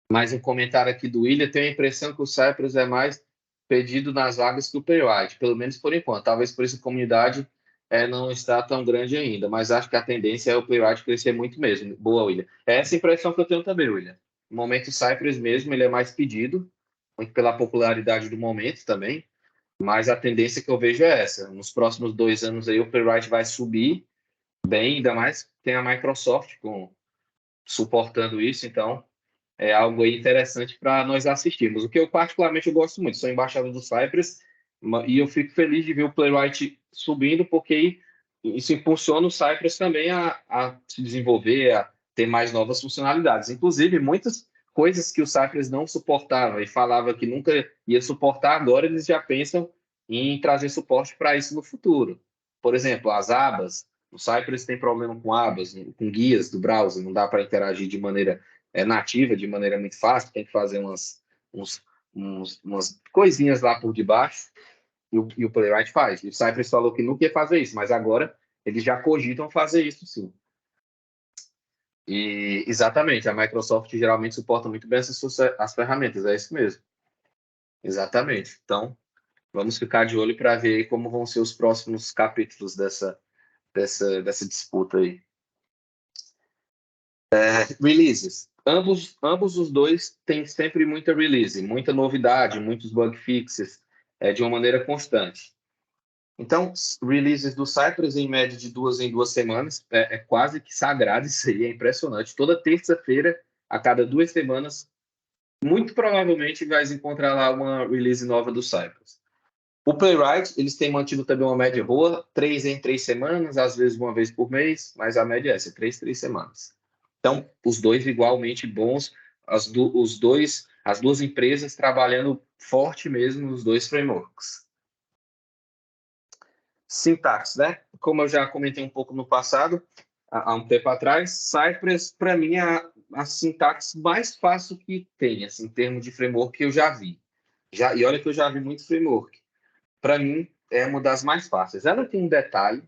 Mais um comentário aqui do William, tenho a impressão que o Cypress é mais pedido nas vagas que o Playwright, pelo menos por enquanto. Talvez por isso a comunidade não está tão grande ainda, mas acho que a tendência é o Playwright crescer muito mesmo. Boa, William. É essa impressão que eu tenho também, William. No momento, o Cypress mesmo, ele é mais pedido, muito pela popularidade do momento também, mas a tendência que eu vejo é essa. Nos próximos 2 anos aí, o Playwright vai subir bem, ainda mais tem a Microsoft suportando isso, então é algo aí interessante para nós assistirmos. O que eu particularmente gosto muito, sou embaixador do Cypress e eu fico feliz de ver o Playwright subindo, porque isso impulsiona o Cypress também a se desenvolver, a ter mais novas funcionalidades. Inclusive, muitas coisas que o Cypress não suportava e falava que nunca ia suportar, agora eles já pensam em trazer suporte para isso no futuro. Por exemplo, as abas. O Cypress tem problema com abas, com guias do browser, não dá para interagir de maneira nativa, de maneira muito fácil, tem que fazer umas coisinhas lá por debaixo, e o Playwright faz. E o Cypress falou que nunca ia fazer isso, mas agora eles já cogitam fazer isso sim. E, exatamente, a Microsoft geralmente suporta muito bem as ferramentas, é isso mesmo. Exatamente. Então, vamos ficar de olho para ver como vão ser os próximos capítulos dessa disputa aí. Releases. Ambos os dois têm sempre muita release, muita novidade, muitos bug fixes, de uma maneira constante. Então, releases do Cypress em média de 2 em 2 semanas, é quase que sagrado isso aí, é impressionante. Toda terça-feira, a cada 2 semanas, muito provavelmente vai encontrar lá uma release nova do Cypress. O Playwright, eles têm mantido também uma média boa, 3 em 3 semanas, às vezes uma vez por mês, mas a média é essa, 3 semanas. Então, os dois igualmente bons, as duas empresas trabalhando forte mesmo nos dois frameworks. Sintaxe, né? Como eu já comentei um pouco no passado, há um tempo atrás, Cypress, para mim, é a sintaxe mais fácil que tem, assim, em termos de framework que eu já vi. E olha que eu já vi muito framework. Para mim, é uma das mais fáceis. Ela tem um detalhe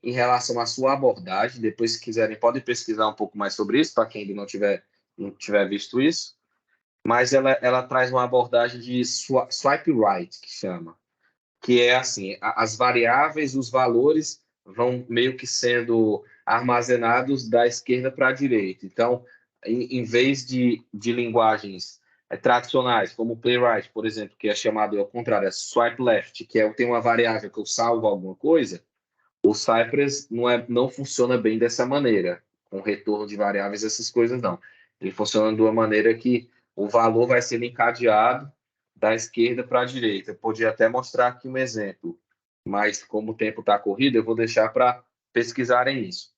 em relação à sua abordagem. Depois, se quiserem, podem pesquisar um pouco mais sobre isso, para quem ainda não tiver visto isso. Mas ela traz uma abordagem de swipe right, que chama. Que é assim, as variáveis, os valores vão meio que sendo armazenados da esquerda para a direita. Então, em vez de linguagens tradicionais, como o Playwright, por exemplo, que é chamado ao contrário, é swipe left, que tem uma variável que eu salvo alguma coisa, o Cypress não funciona bem dessa maneira, com retorno de variáveis, essas coisas não. Ele funciona de uma maneira que o valor vai sendo encadeado da esquerda para a direita. Eu podia até mostrar aqui um exemplo, mas como o tempo está corrido, eu vou deixar para pesquisarem isso.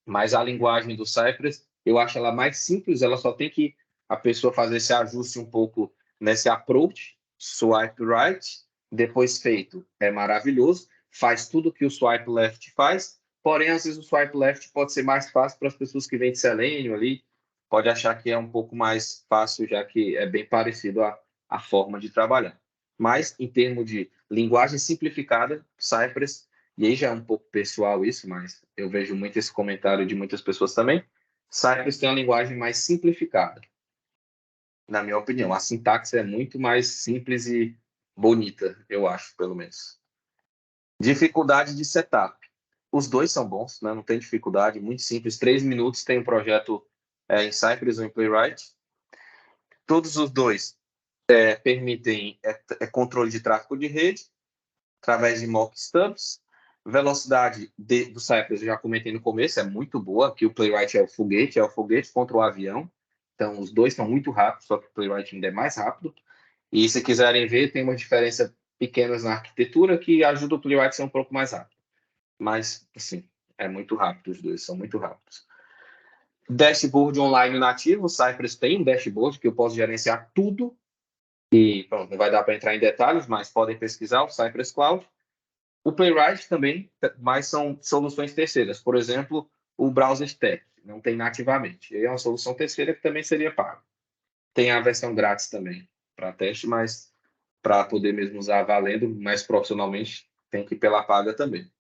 Mas a linguagem do Cypress, eu acho ela mais simples, ela só tem que a pessoa fazer esse ajuste um pouco nesse approach, swipe right, depois feito, é maravilhoso, faz tudo que o swipe left faz, porém, às vezes o swipe left pode ser mais fácil para as pessoas que vêm de Selenium ali, pode achar que é um pouco mais fácil, já que é bem parecido a forma de trabalhar. Mas, em termos de linguagem simplificada, Cypress, e aí já é um pouco pessoal isso, mas eu vejo muito esse comentário de muitas pessoas também, Cypress tem uma linguagem mais simplificada, na minha opinião. A sintaxe é muito mais simples e bonita, eu acho, pelo menos. Dificuldade de setup. Os dois são bons, né? Não tem dificuldade, muito simples. 3 minutos tem um projeto em Cypress ou em Playwright. Todos os dois permitem controle de tráfego de rede, através de mock stubs. Velocidade do Cypress, eu já comentei no começo, é muito boa, que o Playwright é o foguete contra o avião. Então, os dois são muito rápidos, só que o Playwright ainda é mais rápido. E se quiserem ver, tem uma diferença pequenas na arquitetura que ajuda o Playwright a ser um pouco mais rápido. Mas, assim, é muito rápido, os dois são muito rápidos. Dashboard online nativo, o Cypress tem um dashboard que eu posso gerenciar tudo. E, pronto, não vai dar para entrar em detalhes, mas podem pesquisar o Cypress Cloud. O Playwright também, mas são soluções terceiras. Por exemplo, o Browser Stack, não tem nativamente. É uma solução terceira que também seria paga. Tem a versão grátis também para teste, mas para poder mesmo usar valendo mais profissionalmente, tem que ir pela paga também.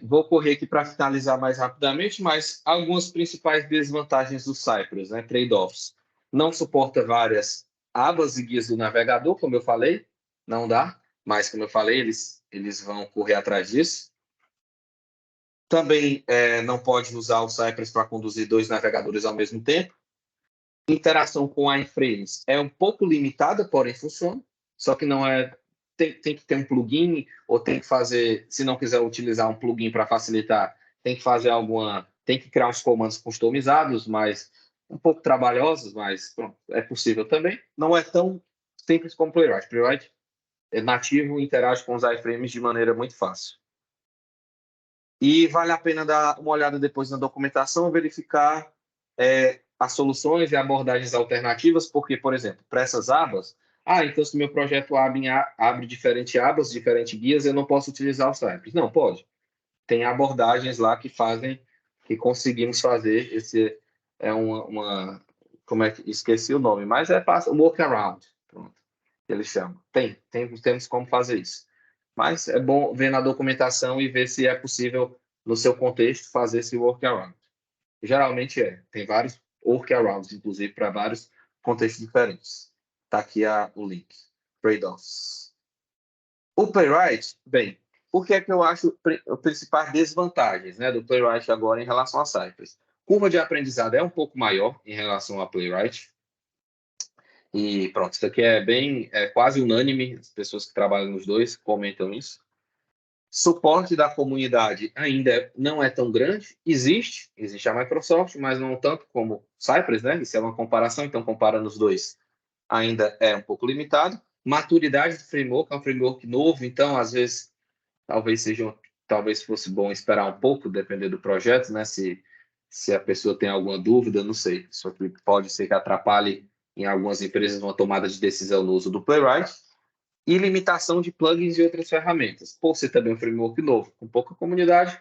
Vou correr aqui para finalizar mais rapidamente, mas algumas principais desvantagens do Cypress, né? Trade-offs. Não suporta várias abas e guias do navegador, como eu falei, não dá. Mas, como eu falei, eles vão correr atrás disso. Também não pode usar o Cypress para conduzir 2 navegadores ao mesmo tempo. Interação com iframes é um pouco limitada, porém funciona. Só que não é... Tem que ter um plugin, ou tem que fazer... Se não quiser utilizar um plugin para facilitar, tem que fazer tem que criar uns comandos customizados, mas um pouco trabalhosos, mas pronto, é possível também. Não é tão simples como Playwright. Playwright nativo interage com os iframes de maneira muito fácil. E vale a pena dar uma olhada depois na documentação, verificar as soluções e abordagens alternativas, porque, por exemplo, para essas abas, então se meu projeto abre diferentes abas, diferentes guias, eu não posso utilizar o Cypress. Não, pode. Tem abordagens lá que conseguimos fazer, esse como é que, esqueci o nome, mas um workaround, pronto, que eles chamam. Temos como fazer isso. Mas é bom ver na documentação e ver se é possível, no seu contexto, fazer esse workaround. Geralmente tem vários workarounds, inclusive, para vários contextos diferentes. Está aqui o link. Trade-offs. O Playwright, bem, o que é que eu acho as principais desvantagens, né, do Playwright agora em relação a Cypress? Curva de aprendizado é um pouco maior em relação ao Playwright. E pronto, isso aqui é quase unânime, as pessoas que trabalham nos dois comentam isso. Suporte da comunidade ainda não é tão grande, existe a Microsoft, mas não tanto como Cypress, né? Isso é uma comparação, então comparando os dois, ainda é um pouco limitado. Maturidade do framework, é um framework novo, então, às vezes, talvez fosse bom esperar um pouco, depender do projeto, né? Se a pessoa tem alguma dúvida, não sei. Isso aqui pode ser que atrapalhe em algumas empresas uma tomada de decisão no uso do Playwright. E limitação de plugins e outras ferramentas. Por ser também um framework novo, com pouca comunidade,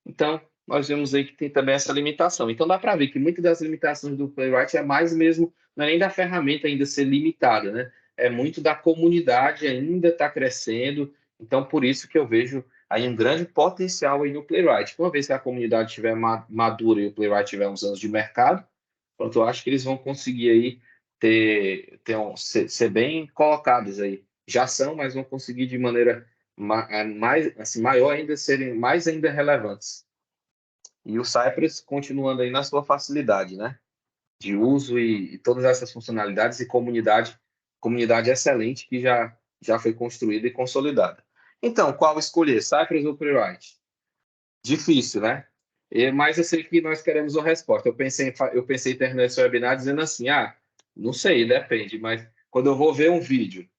então nós vemos aí que tem também essa limitação. Então dá para ver que muitas das limitações do Playwright é mais mesmo, não é nem da ferramenta ainda ser limitada, né? É muito da comunidade ainda está crescendo. Então por isso que eu vejo aí um grande potencial aí no Playwright. Uma vez que a comunidade estiver madura e o Playwright tiver uns anos de mercado, pronto, eu acho que eles vão conseguir aí ser bem colocados aí. Já são, mas vão conseguir de maneira mais, assim, maior ainda, serem mais ainda relevantes. E o Cypress continuando aí na sua facilidade, né? De uso e todas essas funcionalidades e comunidade excelente que já foi construída e consolidada. Então, qual escolher? Cypress ou Playwright? Difícil, né? Mas eu sei que nós queremos uma resposta. Eu pensei em terminar esse webinar dizendo assim, não sei, depende, mas quando eu vou ver um vídeo,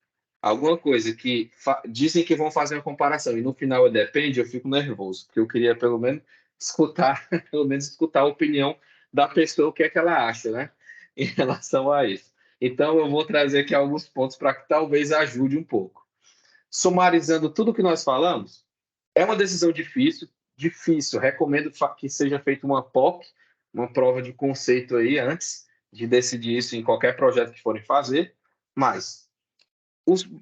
alguma coisa que dizem que vão fazer uma comparação e no final depende, eu fico nervoso, porque eu queria pelo menos escutar, pelo menos escutar a opinião da pessoa, o que é que ela acha, né? Em relação a isso. Então, eu vou trazer aqui alguns pontos para que talvez ajude um pouco. Sumarizando tudo que nós falamos, é uma decisão difícil, difícil. Recomendo que seja feita uma POC, uma prova de conceito aí antes de decidir isso em qualquer projeto que forem fazer, mas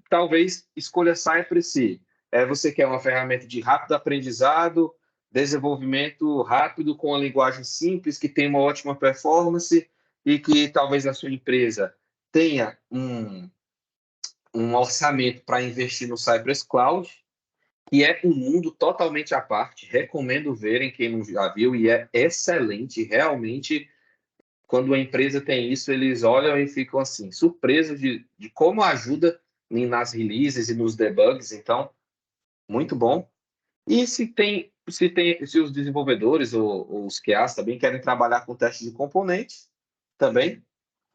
talvez escolha Cypress se você quer uma ferramenta de rápido aprendizado, desenvolvimento rápido com a linguagem simples, que tem uma ótima performance e que talvez a sua empresa tenha um orçamento para investir no Cypress Cloud, que é um mundo totalmente à parte. Recomendo verem quem não já viu, e é excelente. Realmente, quando a empresa tem isso, eles olham e ficam assim, surpresos de como ajuda nas releases e nos debugs. Então, muito bom. E se os desenvolvedores ou os QAs também querem trabalhar com teste de componentes, também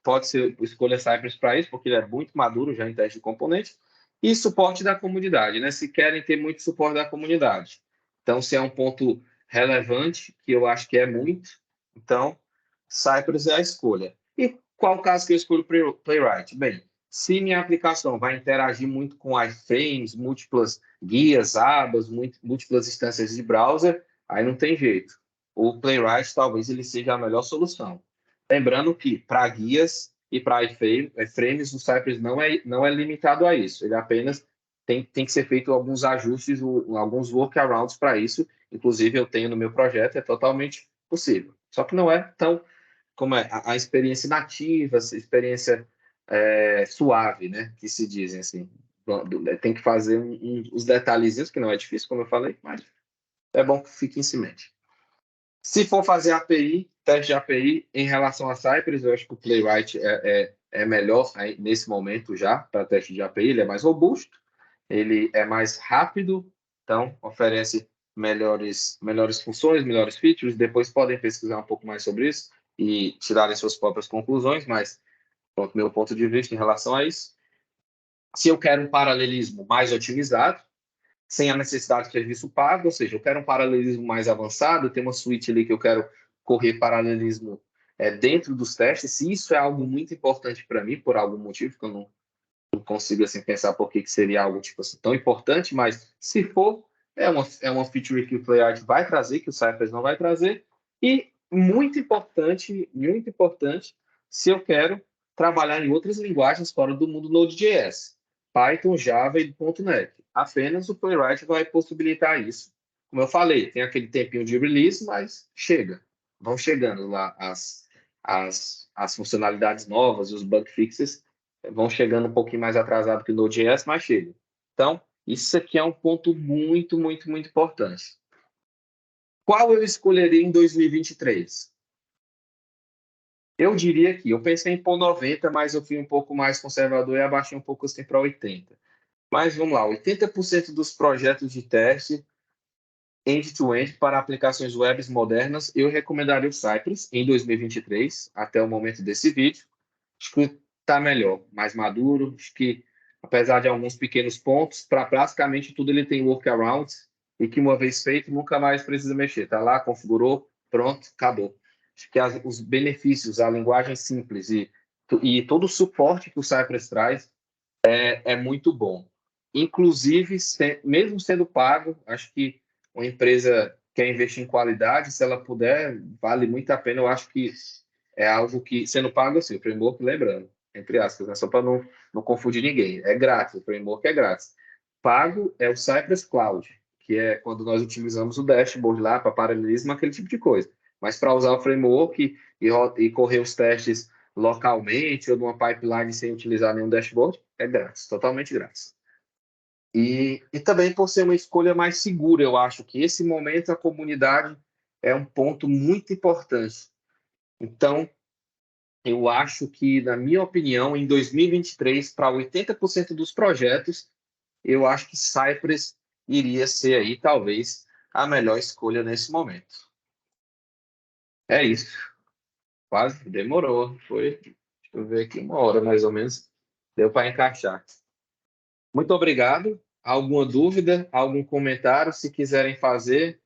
pode ser escolha Cypress para isso, porque ele é muito maduro já em teste de componentes, e suporte da comunidade, né? Se querem ter muito suporte da comunidade. Então, se é um ponto relevante, que eu acho que é muito, então Cypress é a escolha. E qual caso que eu escolho Playwright? Bem, se minha aplicação vai interagir muito com iframes, múltiplas guias, abas, múltiplas instâncias de browser, aí não tem jeito. O Playwright talvez ele seja a melhor solução. Lembrando que para guias e para iframes, o Cypress não é limitado a isso. Ele apenas tem que ser feito alguns ajustes, alguns workarounds para isso. Inclusive, eu tenho no meu projeto, é totalmente possível. Só que não é tão como é a experiência nativa, a experiência suave, né? Que se dizem assim. Tem que fazer os detalhezinhos, que não é difícil, como eu falei, mas é bom que fique em mente. Se for fazer API, teste de API, em relação a Cypress, eu acho que o Playwright é melhor nesse momento já para teste de API. Ele é mais robusto, ele é mais rápido, então oferece melhores funções, melhores features. Depois podem pesquisar um pouco mais sobre isso e tirarem suas próprias conclusões, mas pronto, meu ponto de vista em relação a isso. Se eu quero um paralelismo mais otimizado, sem a necessidade de serviço pago, ou seja, eu quero um paralelismo mais avançado, tem uma suíte ali que eu quero correr paralelismo dentro dos testes. Se isso é algo muito importante para mim, por algum motivo, que eu não consigo assim, pensar por que seria algo tipo, assim, tão importante, mas se for, é uma feature que o Playwright vai trazer, que o Cypress não vai trazer, e muito importante, se eu quero trabalhar em outras linguagens fora do mundo Node.js, Python, Java e .NET. Apenas o Playwright vai possibilitar isso. Como eu falei, tem aquele tempinho de release, mas chega. Vão chegando lá as funcionalidades novas, os bug fixes, vão chegando um pouquinho mais atrasado que o Node.js, mas chega. Então, isso aqui é um ponto muito, muito, muito importante. Qual eu escolheria em 2023? Eu diria que eu pensei em pôr 90, mas eu fui um pouco mais conservador e abaixei um pouco assim para 80. Mas vamos lá, 80% dos projetos de teste end-to-end para aplicações web modernas, eu recomendaria o Cypress em 2023, até o momento desse vídeo. Acho que está melhor, mais maduro, acho que apesar de alguns pequenos pontos, para praticamente tudo ele tem workarounds e que uma vez feito nunca mais precisa mexer. Tá lá, configurou, pronto, acabou. Acho que os benefícios, a linguagem simples e todo o suporte que o Cypress traz é muito bom. Inclusive, mesmo sendo pago, acho que uma empresa quer investir em qualidade, se ela puder, vale muito a pena. Eu acho que é algo que, sendo pago assim, o framework, lembrando, entre aspas, né? Só para não confundir ninguém. É grátis, o framework é grátis. Pago é o Cypress Cloud, que é quando nós utilizamos o dashboard lá para paralelismo, aquele tipo de coisa. Mas para usar o framework e correr os testes localmente ou numa pipeline sem utilizar nenhum dashboard, é grátis, totalmente grátis. E também por ser uma escolha mais segura, eu acho que esse momento a comunidade é um ponto muito importante. Então, eu acho que, na minha opinião, em 2023, para 80% dos projetos, eu acho que Cypress iria ser aí, talvez, a melhor escolha nesse momento. É isso. Quase demorou. Foi, deixa eu ver aqui, 1 hora mais ou menos. Deu para encaixar. Muito obrigado. Alguma dúvida, algum comentário? Se quiserem fazer,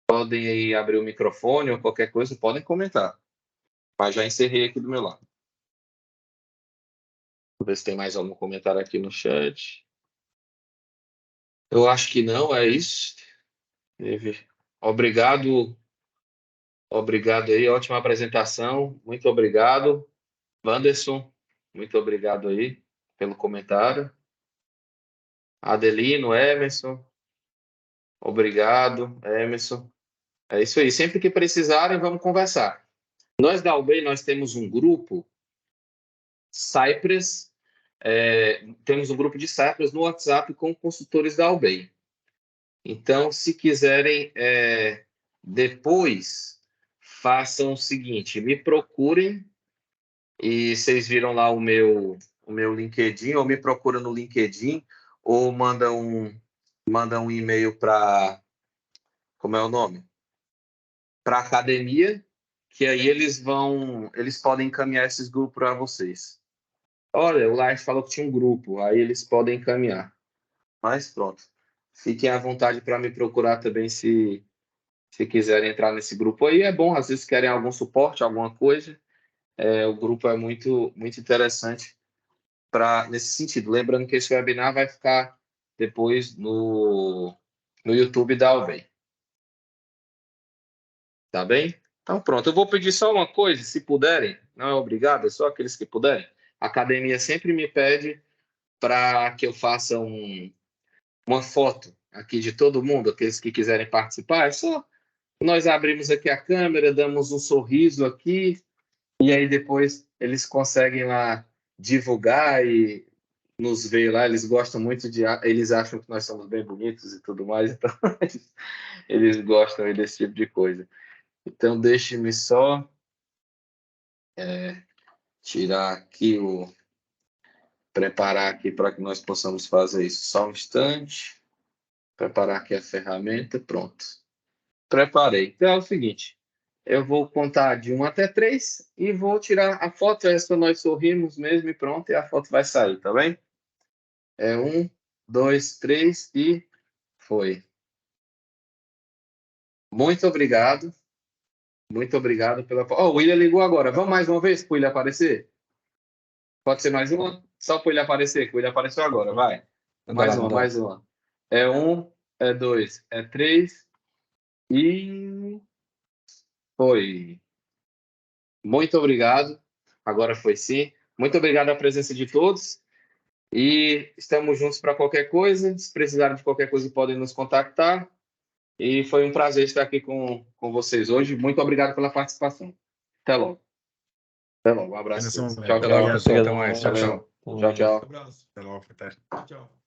podem aí abrir o microfone ou qualquer coisa, podem comentar. Mas já encerrei aqui do meu lado. Vou ver se tem mais algum comentário aqui no chat. Eu acho que não, é isso. Obrigado. Obrigado aí, ótima apresentação. Muito obrigado. Wanderson, muito obrigado aí pelo comentário. Adelino, Emerson, obrigado, Emerson. É isso aí. Sempre que precisarem, vamos conversar. Nós da UBEI, nós temos um grupo Cypress, temos um grupo de Cypress no WhatsApp com consultores da UBEI. Então, se quiserem, depois, façam o seguinte, me procurem e vocês viram lá o meu LinkedIn, ou me procura no LinkedIn, ou manda um e-mail para, como é o nome? Para a academia, que aí eles podem encaminhar esses grupos para vocês. Olha, o Lars falou que tinha um grupo, aí eles podem encaminhar. Mas pronto. Fiquem à vontade para me procurar também se quiserem entrar nesse grupo aí. É bom, às vezes querem algum suporte, alguma coisa. O grupo é muito, muito interessante nesse sentido. Lembrando que esse webinar vai ficar depois no YouTube da Alvem. Tá bem? Então, pronto. Eu vou pedir só uma coisa, se puderem, não é obrigado, é só aqueles que puderem. A academia sempre me pede para que eu faça uma foto aqui de todo mundo, aqueles que quiserem participar. É só nós abrimos aqui a câmera, damos um sorriso aqui, e aí depois eles conseguem lá divulgar e nos ver lá. Eles gostam muito eles acham que nós somos bem bonitos e tudo mais, então eles gostam desse tipo de coisa. Então, deixe-me só tirar aqui preparar aqui para que nós possamos fazer isso. Só um instante. Preparar aqui a ferramenta. Pronto. Preparei. Então é o seguinte. Eu vou contar de 1 até 3 e vou tirar a foto. Essa nós sorrimos mesmo e pronto. E a foto vai sair, tá bem? 1, 2, 3 e foi. Muito obrigado. Muito obrigado pela... Oh, o William ligou agora. Vamos mais uma vez para o William aparecer? Pode ser mais uma? Só para ele aparecer, que o William apareceu agora, vai. Mais uma. 1, 2, 3 e foi. Muito obrigado. Agora foi sim. Muito obrigado a presença de todos. E estamos juntos para qualquer coisa. Se precisarem de qualquer coisa, podem nos contactar. E foi um prazer estar aqui com vocês hoje. Muito obrigado pela participação. Até logo. Até logo. Um abraço. Tchau, tchau. Obrigado, pessoal. Até mais. Tchau, tchau. Tchau, tchau. Abraço. Até logo. Até. Tchau.